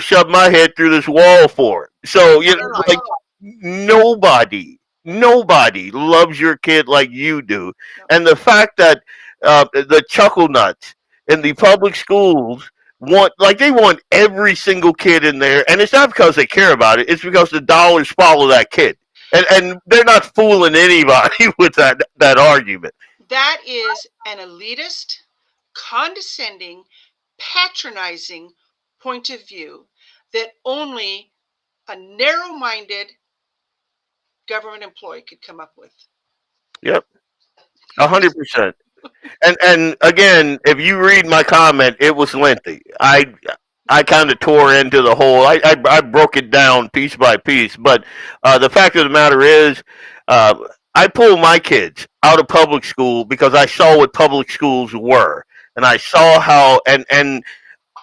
shove my head through this wall for it. So, like nobody loves your kid like you do. And the fact that the chuckle nuts in the public schools they want every single kid in there, and it's not because they care about it. It's because the dollars follow that kid, and they're not fooling anybody with that argument. That is an elitist, condescending, patronizing point of view that only a narrow-minded government employee could come up with. Yep, 100%. And again, if you read my comment, it was lengthy. I kind of tore into the whole. I broke it down piece by piece. But the fact of the matter is, I pulled my kids out of public school because I saw what public schools were, and I saw how. And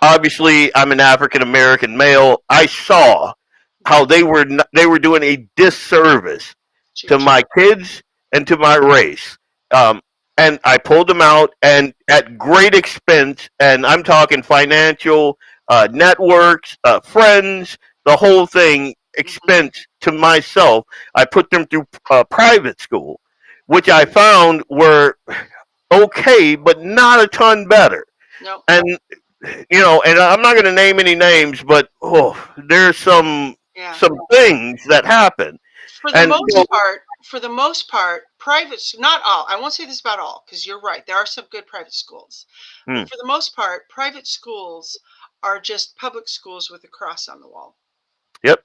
obviously, I'm an African American male. I saw how they were doing a disservice to my kids and to my race. Um, and I pulled them out, and at great expense. And I'm talking financial, networks, friends, the whole thing, expense to myself. I put them through private school, which I found were okay, but not a ton better. No. And and I'm not going to name any names, but there's some things that happen. For the most part, not all. I won't say this about all, because you're right. There are some good private schools. But for the most part, private schools are just public schools with a cross on the wall. Yep.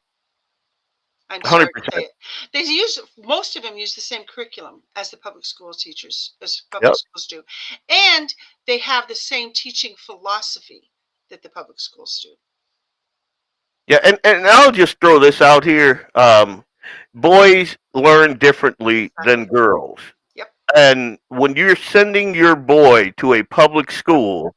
I'm sorry to say it. Most of them use the same curriculum as the public school teachers, as public schools do. And they have the same teaching philosophy that the public schools do. Yeah, and I'll just throw this out here. Boys learn differently than girls. Yep. And when you're sending your boy to a public school,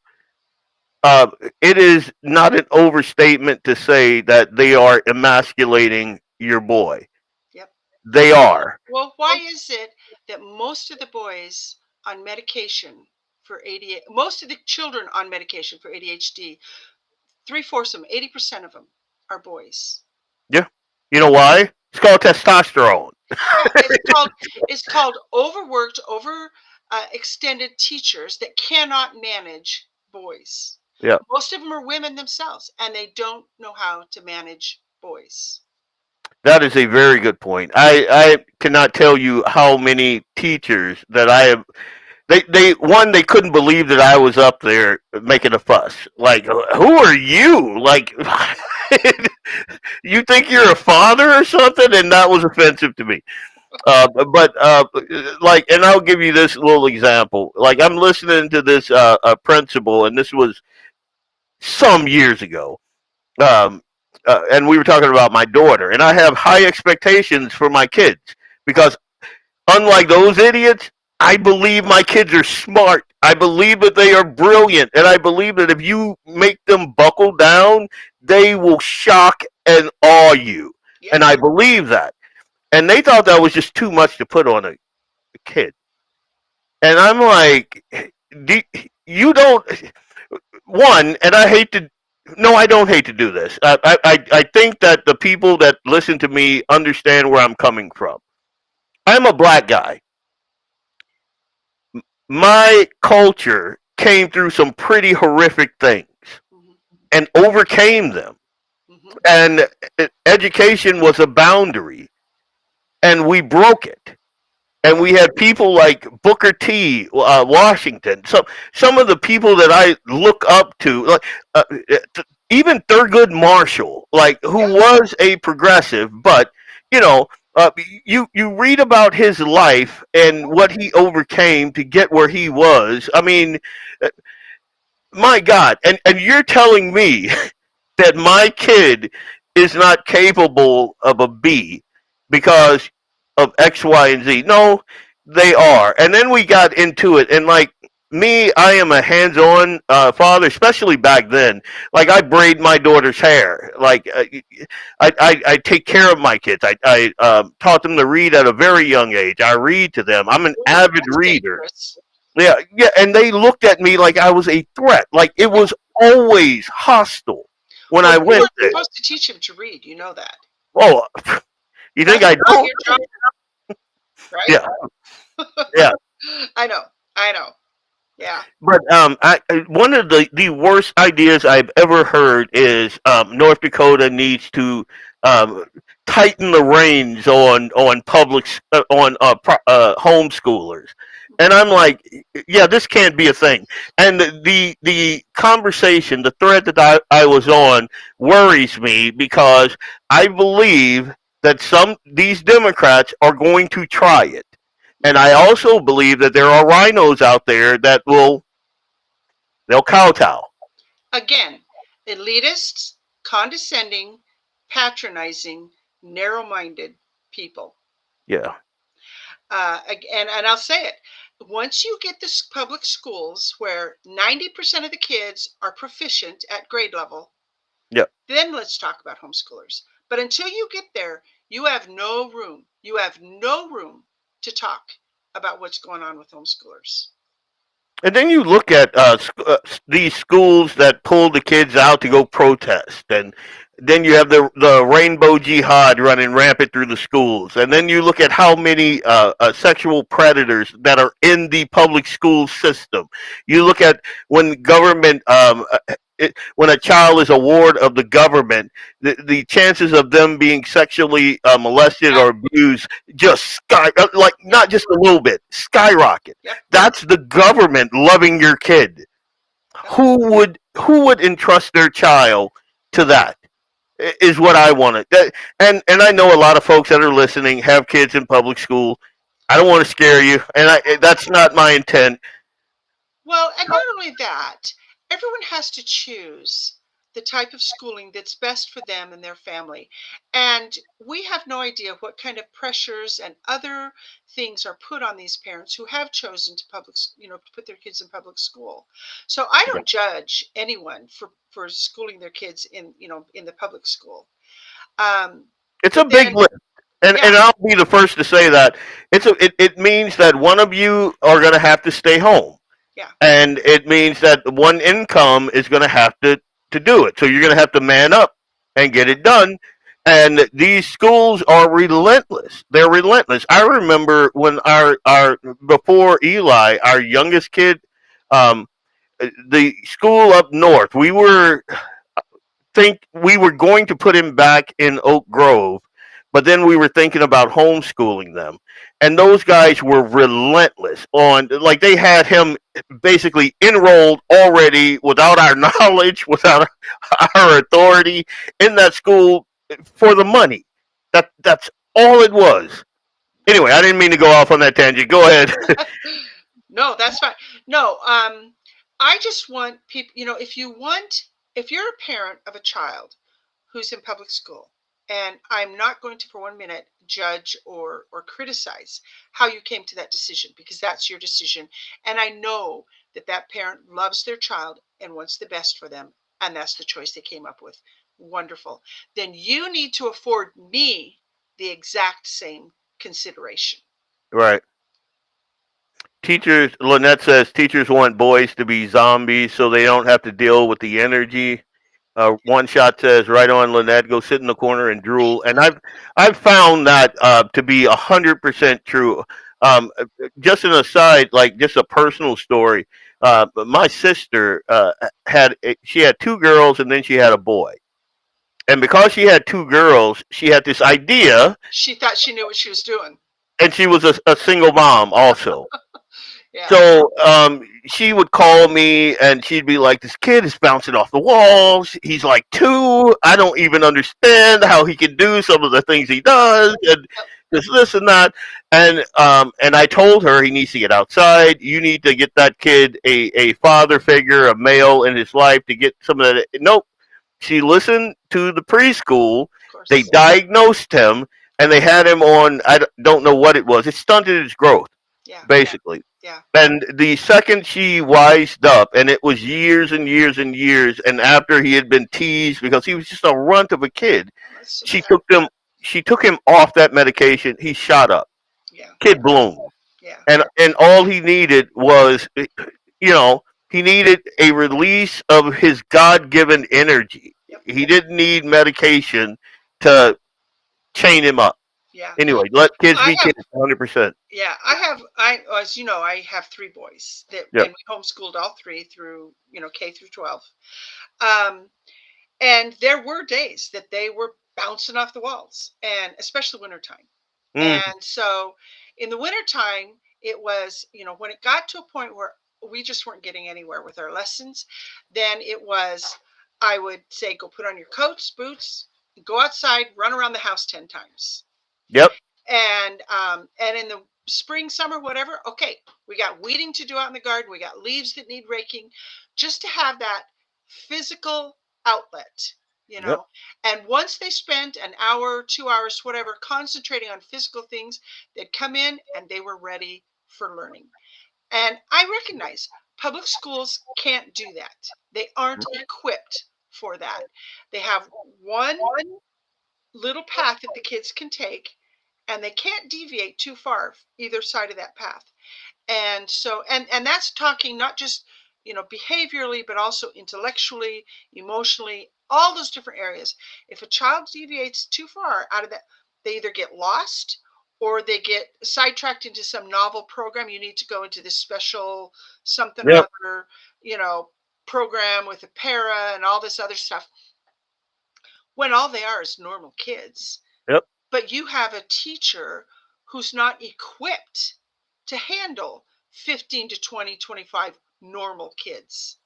it is not an overstatement to say that they are emasculating your boy. Yep. They are. Well, why is it that most of the boys on medication for ADHD, most of the children on medication for ADHD, 3/4 of them, 80% of them are boys? Yeah. You know why? It's called testosterone. It's called overworked, extended teachers that cannot manage boys. Yeah. Most of them are women themselves, and they don't know how to manage boys. That is a very good point. I cannot tell you how many teachers that I have. They couldn't believe that I was up there making a fuss. Like, who are you? Like, you think you're a father or something? And that was offensive to me. But like, and I'll give you this little example. Like, I'm listening to this principal, and this was some years ago. Um, and we were talking about my daughter, and I have high expectations for my kids because, unlike those idiots, I believe my kids are smart. I believe that they are brilliant, and I believe that if you make them buckle down, they will shock and awe you. And I believe that. And they thought that was just too much to put on a kid. And I'm like, you don't. One, and I hate to. No, I don't hate to do this. I think that the people that listen to me understand where I'm coming from. I'm a black guy. My culture came through some pretty horrific things and overcame them. And education was a boundary, and we broke it. And we had people like Booker T. Washington. Some of the people that I look up to, like even Thurgood Marshall, like who was a progressive, but you know, you read about his life and what he overcame to get where he was. I mean, my God, and you're telling me that my kid is not capable of a B because of X, Y, and Z. No, they are. And then we got into it, and like me, I am a hands-on father, especially back then. Like I braid my daughter's hair. Like I take care of my kids. I taught them to read at a very young age. I read to them. I'm an avid reader. Yeah, yeah, and they looked at me like I was a threat. Like it was always hostile when I went there. You're supposed to teach him to read. You know that. Oh, you think I don't? Right? Yeah, yeah. I know. Yeah. But one of the worst ideas I've ever heard is North Dakota needs to tighten the reins on public homeschoolers. And I'm like, yeah, this can't be a thing. And the conversation, the thread that I was on worries me because I believe that these Democrats are going to try it. And I also believe that there are rhinos out there that they'll kowtow. Again, elitists, condescending, patronizing, narrow-minded people. Yeah. And I'll say it. Once you get the public schools where 90% of the kids are proficient at grade level, then let's talk about homeschoolers. But until you get there, you have no room. You have no room to talk about what's going on with homeschoolers. And then you look at these schools that pull the kids out to go protest, and then you have the rainbow jihad running rampant through the schools. And then you look at how many sexual predators that are in the public school system. You look at when government, when a child is a ward of the government, the chances of them being sexually molested or abused just not just a little bit, skyrocket. Yep. That's the government loving your kid. Who would entrust their child to that? Is what I wanted. And I know a lot of folks that are listening have kids in public school. I don't want to scare you, and that's not my intent. Well, and not only that, everyone has to choose the type of schooling that's best for them and their family. And we have no idea what kind of pressures and other things are put on these parents who have chosen to put their kids in public school. So I don't judge anyone for schooling their kids in the public school. It's a big list. And I'll be the first to say that it means that one of you are going to have to stay home. Yeah. And it means that one income is going to have to do it. So you're going to have to man up and get it done. And these schools are relentless. They're relentless. I remember when our before Eli, our youngest kid, the school up north, we were going to put him back in Oak Grove, but then we were thinking about homeschooling them, and those guys were relentless on, like, they had him basically enrolled already without our knowledge, without our authority in that school for the money. That's all it was. Anyway, I didn't mean to go off on that tangent. Go ahead. No, that's fine. No, I just want people, if you're a parent of a child who's in public school, and I'm not going to for 1 minute judge or criticize how you came to that decision, because that's your decision. And I know that that parent loves their child and wants the best for them. And that's the choice they came up with. Wonderful. Then you need to afford me the exact same consideration. Right. Teachers, Lynette says, teachers want boys to be zombies so they don't have to deal with the energy. One shot says, right on, Lynette, go sit in the corner and drool. And I've found that to be 100% true. Just an aside, like just a personal story. My sister had 2 girls and then she had a boy. And because she had 2 girls, she had this idea. She thought she knew what she was doing. And she was a single mom also. Yeah. So she would call me and she'd be like, this kid is bouncing off the walls. He's like 2. I don't even understand how he can do some of the things he does. And this and that. And I told her he needs to get outside. You need to get that kid a father figure, a male in his life to get some of that. Nope. She listened to the preschool. They diagnosed him and they had him on, I don't know what it was. It stunted his growth. Yeah. Basically. Yeah. And the second she wised up, and it was years and years and years, and after he had been teased because he was just a runt of a kid, she took him off that medication. He shot up. Yeah. Kid bloomed. Yeah. And all he needed was, he needed a release of his God-given energy. Yep. He didn't need medication to chain him up. Yeah. Anyway, let kids be kids, 100%. Yeah, as you know, I have 3 boys that, and we homeschooled all 3 through, K through 12. And there were days that they were bouncing off the walls, and especially wintertime. And so in the wintertime, it was, when it got to a point where we just weren't getting anywhere with our lessons, then it was, I would say, go put on your coats, boots, go outside, run around the house 10 times. Yep. And in the spring, summer, whatever, okay, we got weeding to do out in the garden. We got leaves that need raking, just to have that physical outlet, Yep. And once they spent an hour, 2 hours, whatever, concentrating on physical things, they'd come in and they were ready for learning. And I recognize public schools can't do that. They aren't equipped for that. They have one little path that the kids can take, and they can't deviate too far either side of that path. And so, and that's talking not just, behaviorally, but also intellectually, emotionally, all those different areas. If a child deviates too far out of that, they either get lost or they get sidetracked into some novel program. You need to go into this special something or other, program with a para and all this other stuff, when all they are is normal kids. Yep. But you have a teacher who's not equipped to handle 15 to 20, 25 normal kids.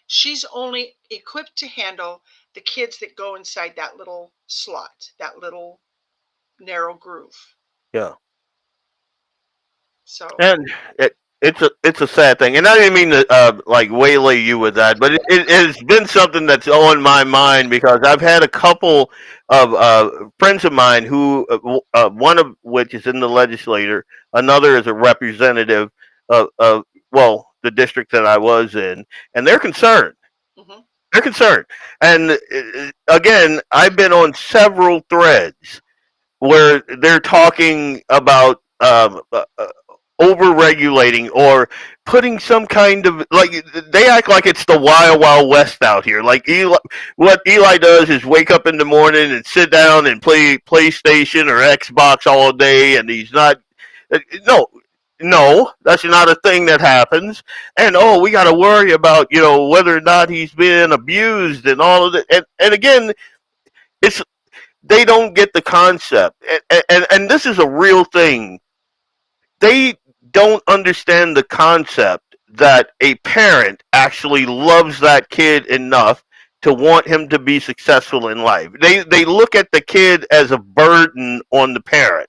She's only equipped to handle the kids that go inside that little slot, that little narrow groove. Yeah. So. And it's a sad thing, and I didn't mean to like waylay you with that, but it has been something that's on my mind because I've had a couple of friends of mine who, one of which is in the legislature, another is a representative of the district that I was in, and they're concerned. Mm-hmm. They're concerned, and again, I've been on several threads where they're talking about over-regulating or putting some kind of, like, they act like it's the wild, wild west out here. Like, what Eli does is wake up in the morning and sit down and play PlayStation or Xbox all day, and he's not, no, that's not a thing that happens. And, we got to worry about, whether or not he's been abused and all of that. And again, they don't get the concept, and this is a real thing. They don't understand the concept that a parent actually loves that kid enough to want him to be successful in life. They look at the kid as a burden on the parent.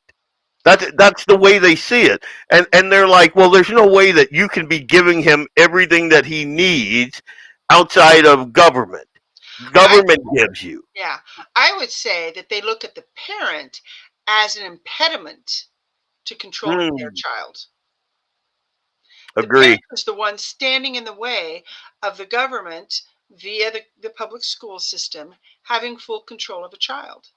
That's the way they see it, and they're like, well, there's no way that you can be giving him everything that he needs outside of government. Government gives you. Yeah, I would say that they look at the parent as an impediment to controlling their child. The Agree. parent is the one standing in the way of the government via the public school system having full control of a child.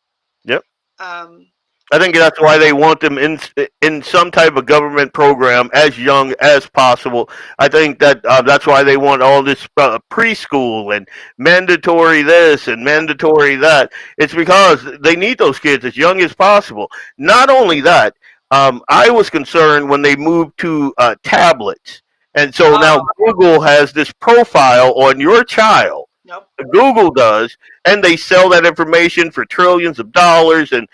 Yep. Um, I think that's why they want them in some type of government program as young as possible. I think that that's why they want all this preschool and mandatory this and mandatory that. It's because they need those kids as young as possible. Not only that, I was concerned when they moved to tablets, and so now Google has this profile on your child. nope. Google does, and they sell that information for trillions of dollars, and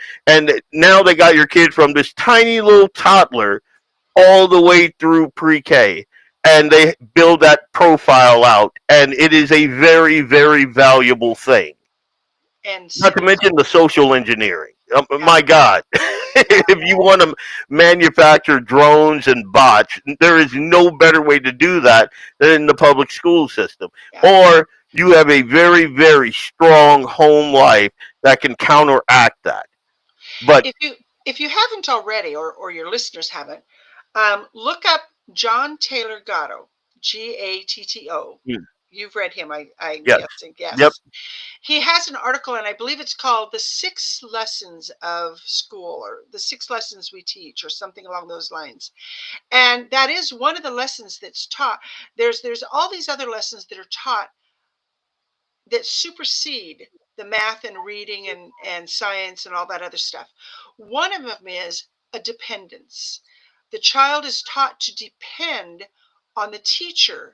now they got your kid from this tiny little toddler all the way through pre-K, and they build that profile out, and it is a very, very valuable thing. And Not to mention the social engineering. Yeah. My God, if you want to manufacture drones and bots, there is no better way to do that than in the public school system. Yeah. Or you have a very, very strong home life that can counteract that. But if you haven't already, or your listeners haven't, look up John Taylor Gatto, Gatto. You've read him, I'm yes, guessing. Yes. yep, He has an article, and I believe it's called "The 6 Lessons of School," or "The 6 Lessons We Teach," or something along those lines. And that is one of the lessons that's taught. There's all these other lessons that are taught that supersede the math and reading and science and all that other stuff. One of them is a dependence. The child is taught to depend on the teacher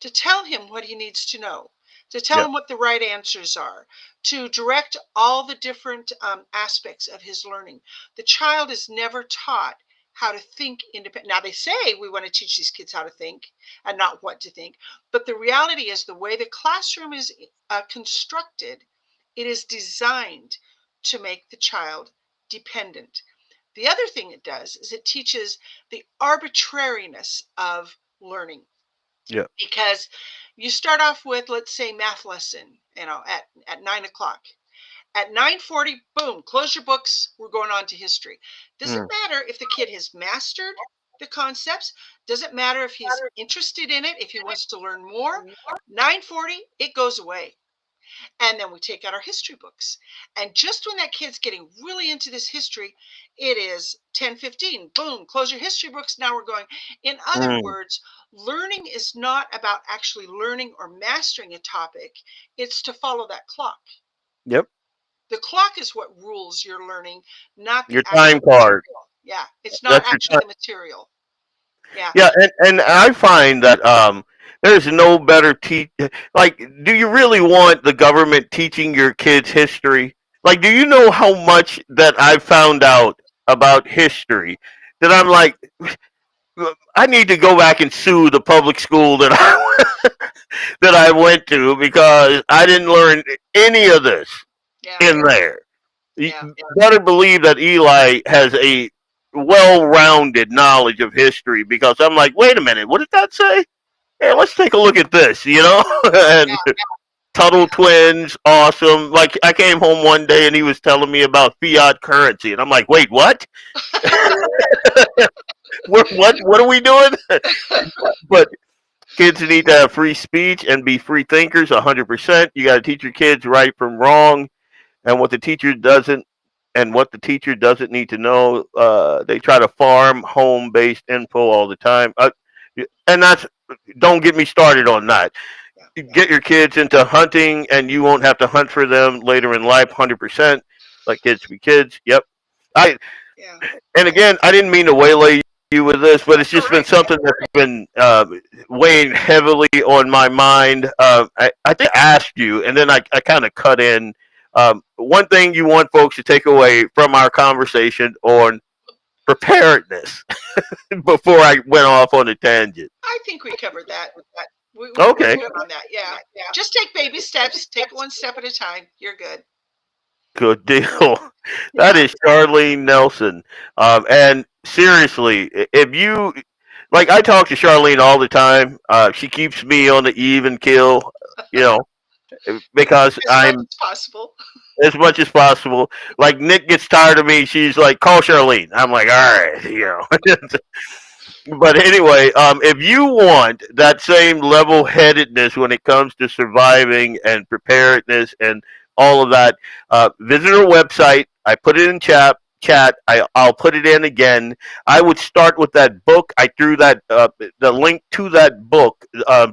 to tell him what he needs to know, to tell yep, him what the right answers are, to direct all the different aspects of his learning. The child is never taught how to think independent. Now, they say we want to teach these kids how to think and not what to think, but the reality is the way the classroom is constructed, it is designed to make the child dependent. The other thing it does is it teaches the arbitrariness of learning. yeah, Because you start off with, let's say, math lesson, at 9 o'clock. At 9:40, boom, close your books. We're going on to history. Doesn't matter if the kid has mastered the concepts. Doesn't matter if he's interested in it, if he wants to learn more. 9:40, it goes away. And then we take out our history books. And just when that kid's getting really into this history, it is 10:15. Boom, close your history books. Now we're going. In other words, learning is not about actually learning or mastering a topic. It's to follow that clock. yep. The clock is what rules your learning, not the Your actual time card. material. Yeah, it's not That's your actually time. the material. Yeah. Yeah, and I find that there's no better like, do you really want the government teaching your kids history? Like, do you know how much that I found out about history that I'm like, I need to go back and sue the public school that that I went to because I didn't learn any of this Yeah. in there. You Yeah. better believe that Eli has a well-rounded knowledge of history because I'm like, wait a minute, what did that say? Hey, let's take a look at this, and Yeah. Tuttle twins, awesome. Like, I came home one day and he was telling me about fiat currency, and I'm like, wait, what? What are we doing? But kids need to have free speech and be free thinkers 100%. You got to teach your kids right from wrong, and what the teacher doesn't need to know. They try to farm home-based info all the time, and don't get me started on that. Get your kids into hunting, and you won't have to hunt for them later in life. 100%. Let kids be kids. Yep. Yeah. And again, I didn't mean to waylay you with this, but it's just been something that's been weighing heavily on my mind. I think I asked you, and then I kind of cut in one thing you want folks to take away from our conversation on preparedness before I went off on a tangent. I think we covered that. We Okay. We're good on that. Yeah. Just take baby steps. Take it one step at a time. You're good. Good deal. That is Charlene Nelson. And seriously, if you like, I talk to Charlene all the time. She keeps me on the even kill, you know, because As much as possible. as much as possible. Like Nick gets tired of me, she's like, "Call Charlene." I'm like, "All right," you know. But anyway, if you want that same level-headedness when it comes to surviving and preparedness and all of that, visit our website. I put it in chat. I'll put it in again. I would start with that book. I threw that the link to that book,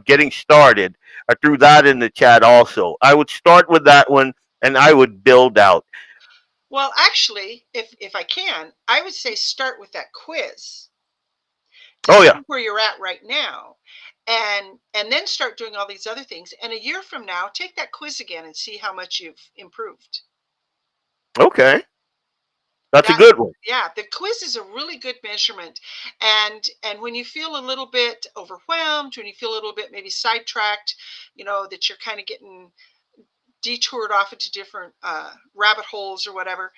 Getting Started. I threw that in the chat also. I would start with that one, and I would build out. Well, actually, if I can, I would say start with that quiz. Oh yeah, Where you're at right now, and then start doing all these other things. And a year from now, take that quiz again and see how much you've improved. okay, that's a good one. Yeah, the quiz is a really good measurement. And when you feel a little bit overwhelmed, when you feel a little bit maybe sidetracked, you know, that you're kind of getting detoured off into different rabbit holes or whatever,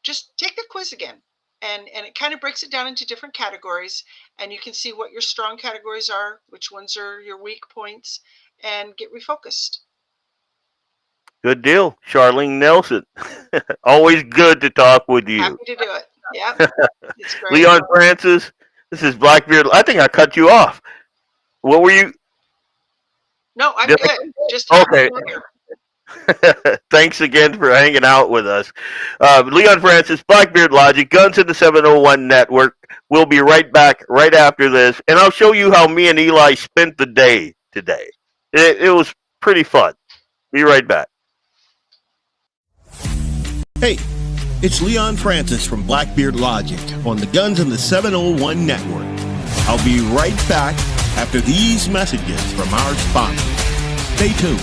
just take the quiz again. And it kind of breaks it down into different categories, and you can see what your strong categories are, which ones are your weak points, and get refocused. Good deal, Charlene Nelson. Always good to talk with you. Happy to do it. Yeah, it's great. Leon Francis, this is Blackbeard. I think I cut you off. What were you? No, I'm Did good. Just Okay. here. Thanks again for hanging out with us. Leon Francis, BlackBeardLogic, Guns in the 701 Network. We'll be right back right after this, and I'll show you how me and Eli spent the day today. It was pretty fun. Be right back. Hey, it's Leon Francis from BlackBeardLogic on the Guns in the 701 Network. I'll be right back after these messages from our sponsors. Stay tuned.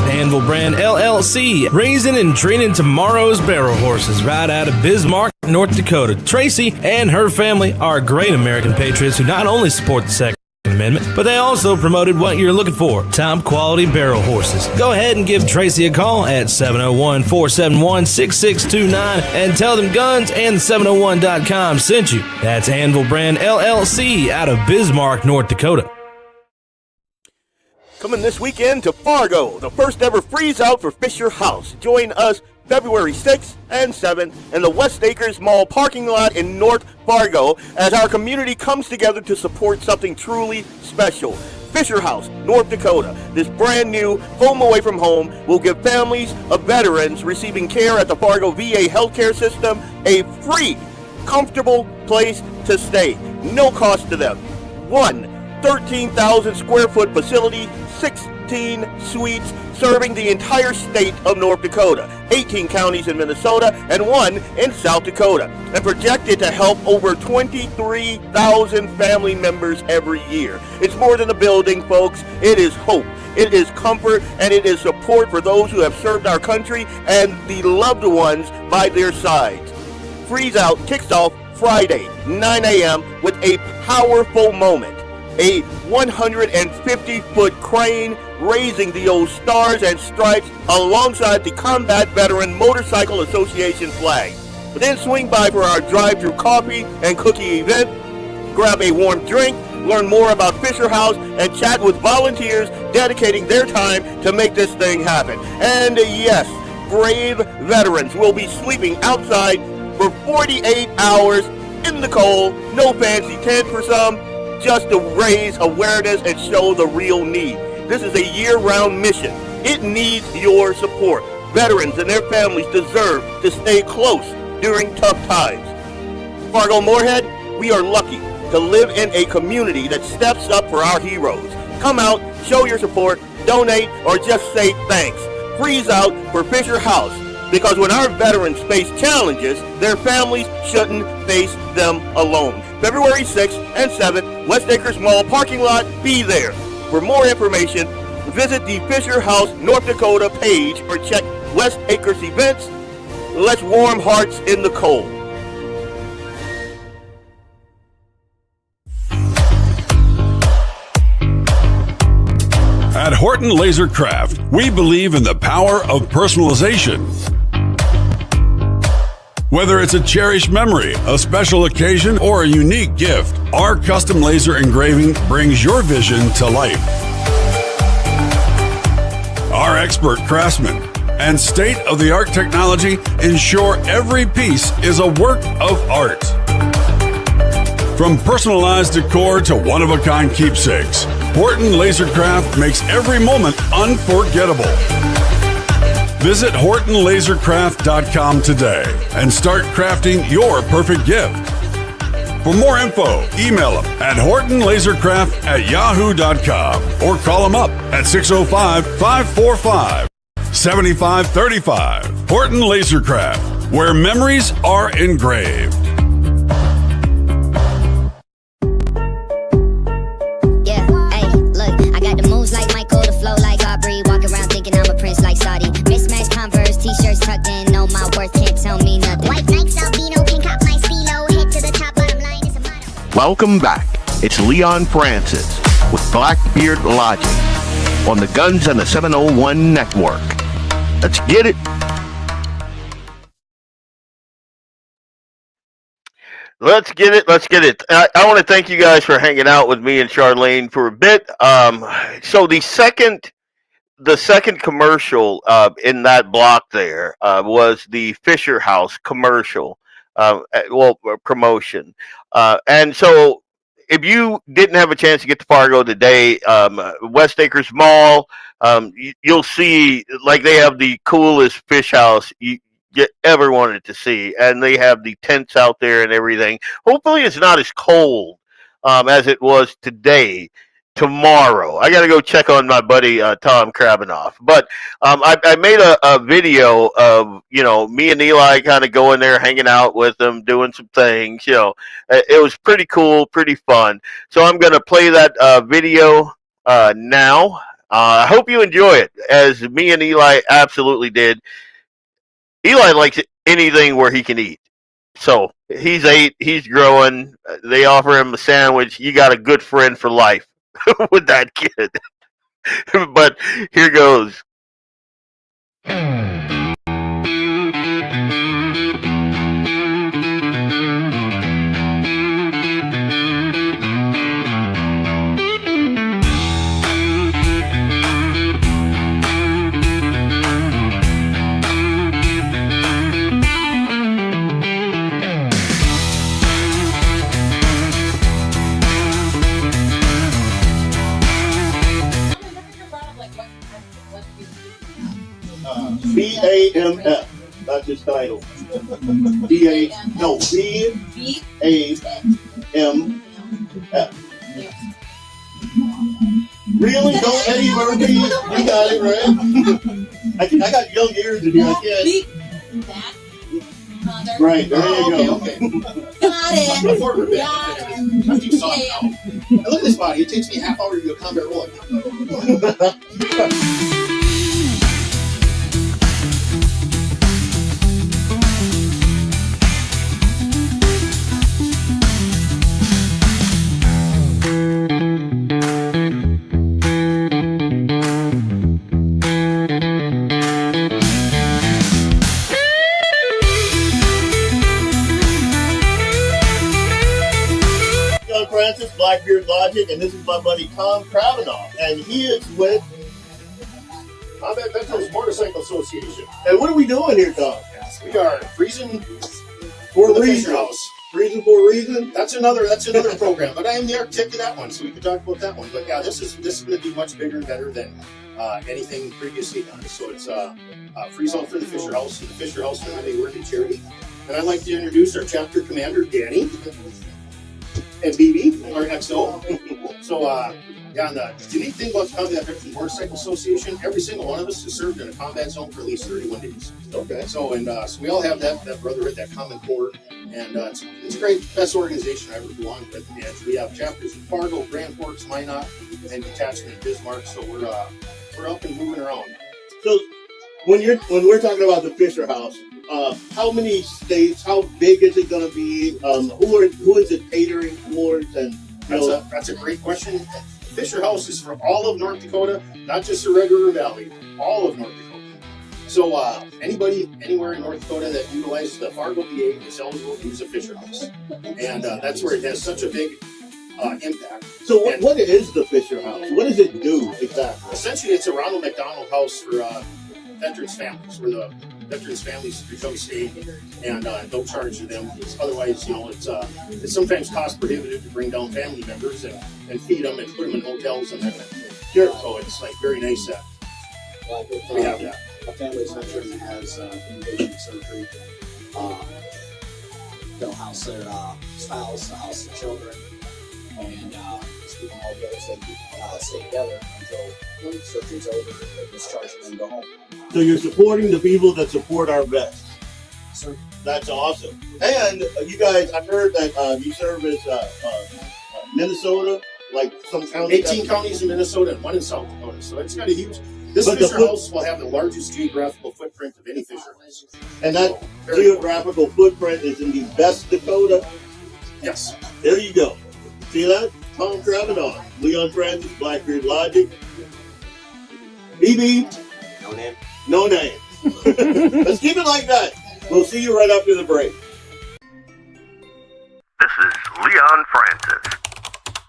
Anvil Brand LLC, raising and training tomorrow's barrel horses right out of Bismarck, North Dakota. Tracy and her family are great American patriots who not only support the Second Amendment, but they also promoted what you're looking for, top quality barrel horses. Go ahead and give Tracy a call at 701-471-6629 and tell them Guns and 701.com sent you. That's Anvil Brand LLC out of Bismarck, North Dakota. Coming this weekend to Fargo, the first ever freeze out for Fisher House. Join us February 6th and 7th in the West Acres Mall parking lot in North Fargo as our community comes together to support something truly special. Fisher House, North Dakota. This brand new home away from home will give families of veterans receiving care at the Fargo VA healthcare system a free, comfortable place to stay. No cost to them. 13,000 square foot facility, 16 suites serving the entire state of North Dakota, 18 counties in Minnesota, and 1 in South Dakota, and projected to help over 23,000 family members every year. It's more than a building, folks. It is hope. It is comfort, and it is support for those who have served our country and the loved ones by their sides. Freeze Out kicks off Friday, 9 a.m. with a powerful moment. A 150-foot crane raising the old stars and stripes alongside the Combat Veteran Motorcycle Association flag. Then swing by for our drive-thru coffee and cookie event, grab a warm drink, learn more about Fisher House, and chat with volunteers dedicating their time to make this thing happen. And yes, brave veterans will be sleeping outside for 48 hours in the cold, no fancy tent for some, just to raise awareness and show the real need. This is a year-round mission. It needs your support. Veterans and their families deserve to stay close during tough times. Fargo Moorhead, we are lucky to live in a community that steps up for our heroes. Come out, show your support, donate, or just say thanks. Freeze out for Fisher House, because when our veterans face challenges, their families shouldn't face them alone. February 6th and 7th, West Acres Mall parking lot. Be there. For more information, visit the Fisher House North Dakota page or check West Acres events. Let's warm hearts in the cold. At Horton Laser Craft, we believe in the power of personalization. Whether it's a cherished memory, a special occasion, or a unique gift, our custom laser engraving brings your vision to life. Our expert craftsmen and state-of-the-art technology ensure every piece is a work of art. From personalized decor to one-of-a-kind keepsakes, Horton Lasercraft makes every moment unforgettable. Visit HortonLasercraft.com today and start crafting your perfect gift. For more info, email them at HortonLasercraft@yahoo.com or call them up at 605-545-7535. Horton Lasercraft, where memories are engraved. Like Saudi, mismatched Converse, t-shirts tucked in, know my worth, can't tell me nothing. White Nike Albino, pink cop my stilo, head to the top, bottom line is a motto. Welcome back. It's Leon Francis with BlackBeardLogic on the Guns and the 701 Network. Let's get it. Let's get it. Let's get it. I want to thank you guys for hanging out with me and Charlene for a bit. So the second commercial in that block there was the Fisher House commercial, promotion. And so if you didn't have a chance to get to Fargo today, West Acres Mall, you'll see like they have the coolest fish house you ever wanted to see. And they have the tents out there and everything. Hopefully it's not as cold as it was today. Tomorrow, I got to go check on my buddy Tom Krabanoff. But I made a video of me and Eli kind of going there, hanging out with them, doing some things. It was pretty cool, pretty fun. So I'm gonna play that video now. I hope you enjoy it, as me and Eli absolutely did. Eli likes anything where he can eat. So he's 8, he's growing. They offer him a sandwich. You got a good friend for life with that kid. But here goes. BAMF. That's his title. BAMF. Really? Don't Eddie Murphy? You got it right. I got young ears in here. I can't. Right, there you go. Okay. Got it. I'm too soft now. And look at this body. It takes me a half hour to do a combat roll. Francis, BlackBeardLogic, and this is my buddy Tom Krabanoff, and he is with Combat Veterans Motorcycle Association. And what are we doing here, Tom? We are freezing For the a Fisher reason. House. Reason for a reason? That's another program, but I am the architect of that one, so we can talk about that one. But yeah, this is going to be much bigger and better than anything previously done. So it's freeze out for the Fisher House, and the Fisher House is a working charity. And I'd like to introduce our chapter commander, Danny, and BB, our XO. So Yeah, and the unique thing about the Combat Veterans Motorcycle Association, every single one of us has served in a combat zone for at least 31 days. Okay. So we all have that brotherhood, that common core, and it's a great, best organization I ever belonged with. And we have chapters in Fargo, Grand Forks, Minot, and detachment in Bismarck. So we're up and moving around. So when we're talking about the Fisher House, how many states? How big is it going to be? Who is it catering towards? And that's a great question. Fisher House is for all of North Dakota, not just the Red River Valley, all of North Dakota. So anybody anywhere in North Dakota that utilizes the Fargo VA is eligible to use a Fisher House, and that's where it has such a big impact. So what is the Fisher House? What does it do exactly? Essentially, it's a Ronald McDonald House for veterans families, where the veterans families become stay and don't charge to them. Otherwise, it's sometimes cost prohibitive to bring down family members and feed them and put them in hotels and Sure. So it's like very nice that we have that. A family's veteran has inpatient surgery. They'll house their spouse, house their children, and we can all go stay together until the surgery's over, they discharge them and go home. So you're supporting the people that support our vets. Sir. That's awesome. And you guys, I heard that you service Minnesota, like some counties. 18 counties in Minnesota and 1 in South Dakota. So it's kind of huge. This But Fisher House will have the largest geographical footprint of any Fisher House. And that Very geographical footprint is in the best Dakota. Yes. There you go. See that? Tom Travanon, Leon Francis, BlackBeardLogic. BB. No name. No name. Let's keep it like that. We'll see you right after the break. This is Leon Francis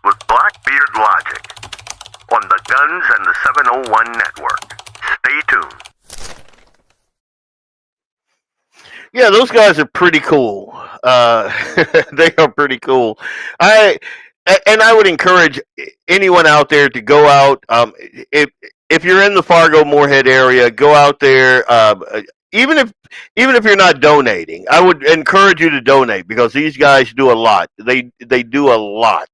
with BlackBeardLogic on the Guns and the 701 Network. Stay tuned. Yeah, those guys are pretty cool. They are pretty cool. I would encourage anyone out there to go out. If you're in the Fargo Moorhead area, go out there. Even if you're not donating, I would encourage you to donate because these guys do a lot. They do a lot.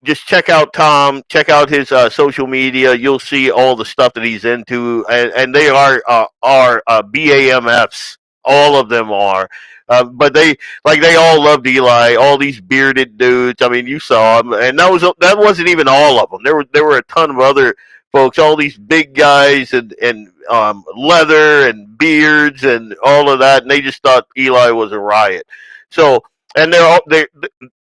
Just check out Tom. Check out his social media. You'll see all the stuff that he's into, and they are BAMFs. All of them are. But they all loved Eli. All these bearded dudes. I mean, you saw them, and that wasn't even all of them. There were a ton of other folks. All these big guys and leather and beards and all of that, and they just thought Eli was a riot. So, and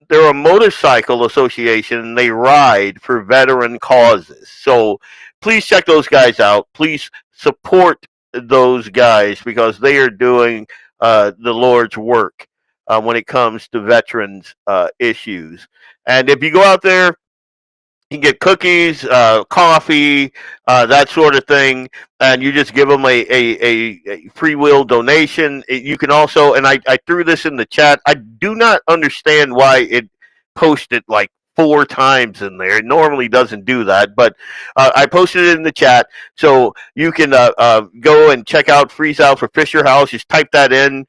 they're a motorcycle association, and they ride for veteran causes. So please check those guys out. Please support those guys because they are doing the Lord's work when it comes to veterans issues. And if you go out there, you can get cookies, coffee, that sort of thing, and you just give them a free will donation. You can also, and I threw this in the chat, I do not understand why it posted like 4 times in there. It normally doesn't do that, but I posted it in the chat, so you can go and check out Freeze Out for Fisher House. Just type that in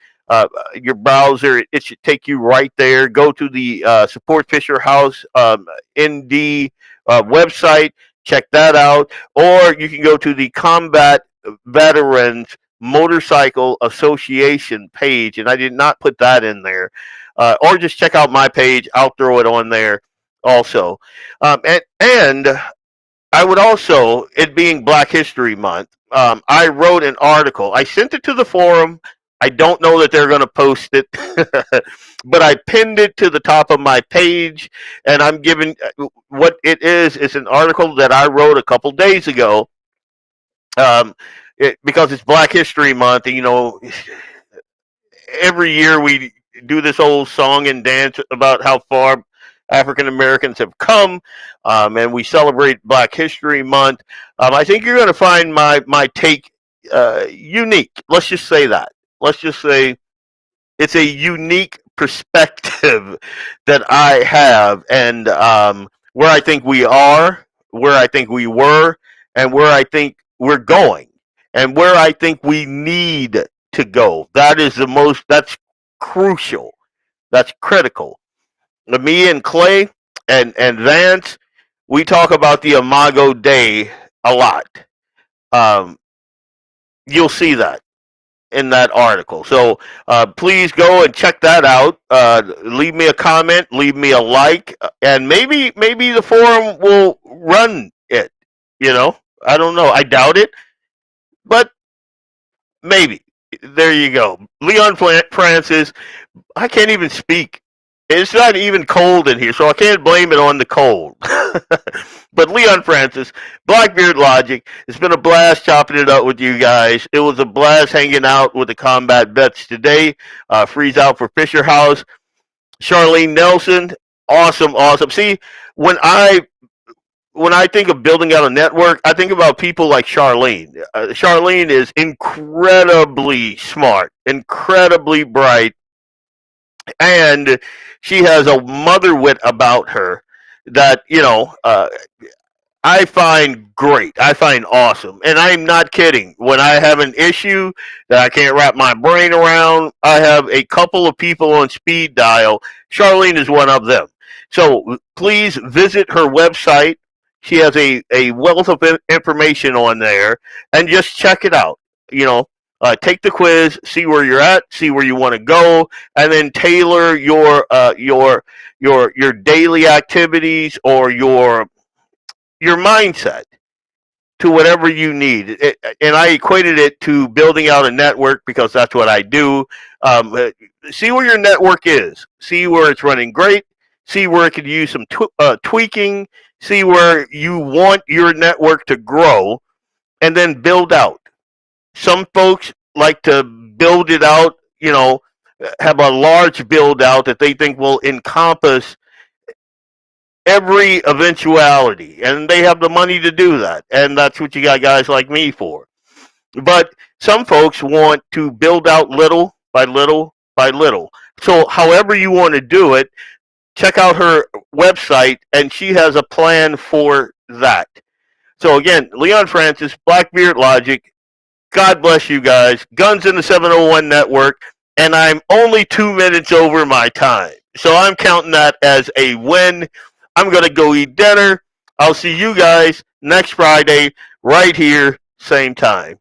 your browser. It should take you right there. Go to the Support Fisher House ND website, check that out, or you can go to the Combat Veterans Motorcycle Association page, and I did not put that in there, or just check out my page. I'll throw it on there also. And I would also, it being Black History Month, I wrote an article. I sent it to the forum. I don't know that they're going to post it, but I pinned it to the top of my page, and I'm giving what it is. It's an article that I wrote a couple days ago, because it's Black History Month, and every year we do this old song and dance about how far African Americans have come, and we celebrate Black History Month. I think you're going to find my take unique. Let's just say that. Let's just say it's a unique perspective that I have, and where I think we are, where I think we were, and where I think we're going, and where I think we need to go. That's crucial. That's critical. Me and Clay and Vance, we talk about the Imago Dei a lot. Um, you'll see that in that article. So please go and check that out. Leave me a comment, leave me a like, and maybe the forum will run it. You know, I don't know. I doubt it, but maybe. There you go. Leon Francis. I can't even speak. It's not even cold in here, so I can't blame it on the cold. But Leon Francis, BlackBeardLogic, it's been a blast chopping it up with you guys. It was a blast hanging out with the combat vets today. Freeze out for Fisher House. Charlene Nelson, awesome. See, when I think of building out a network, I think about people like Charlene. Charlene is incredibly smart, incredibly bright, and she has a mother wit about her that I find great. I find awesome, and I'm not kidding. When I have an issue that I can't wrap my brain around, I have a couple of people on speed dial. Charlene is one of them. So please visit her website. She has a wealth of information on there, and just check it out. Take the quiz, see where you're at, see where you want to go, and then tailor your daily activities or your mindset to whatever you need. And I equated it to building out a network because that's what I do. See where your network is. See where it's running great. See where it could use some tweaking. See where you want your network to grow, and then build out. Some folks like to build it out, have a large build out that they think will encompass every eventuality, and they have the money to do that, and that's what you got guys like me for. But some folks want to build out little by little by little. So however you want to do it, check out her website, and she has a plan for that. So again, Leon Francis, BlackBeardLogic, God bless you guys. Guns in the 701 Network, and I'm only 2 minutes over my time. So I'm counting that as a win. I'm going to go eat dinner. I'll see you guys next Friday right here, same time.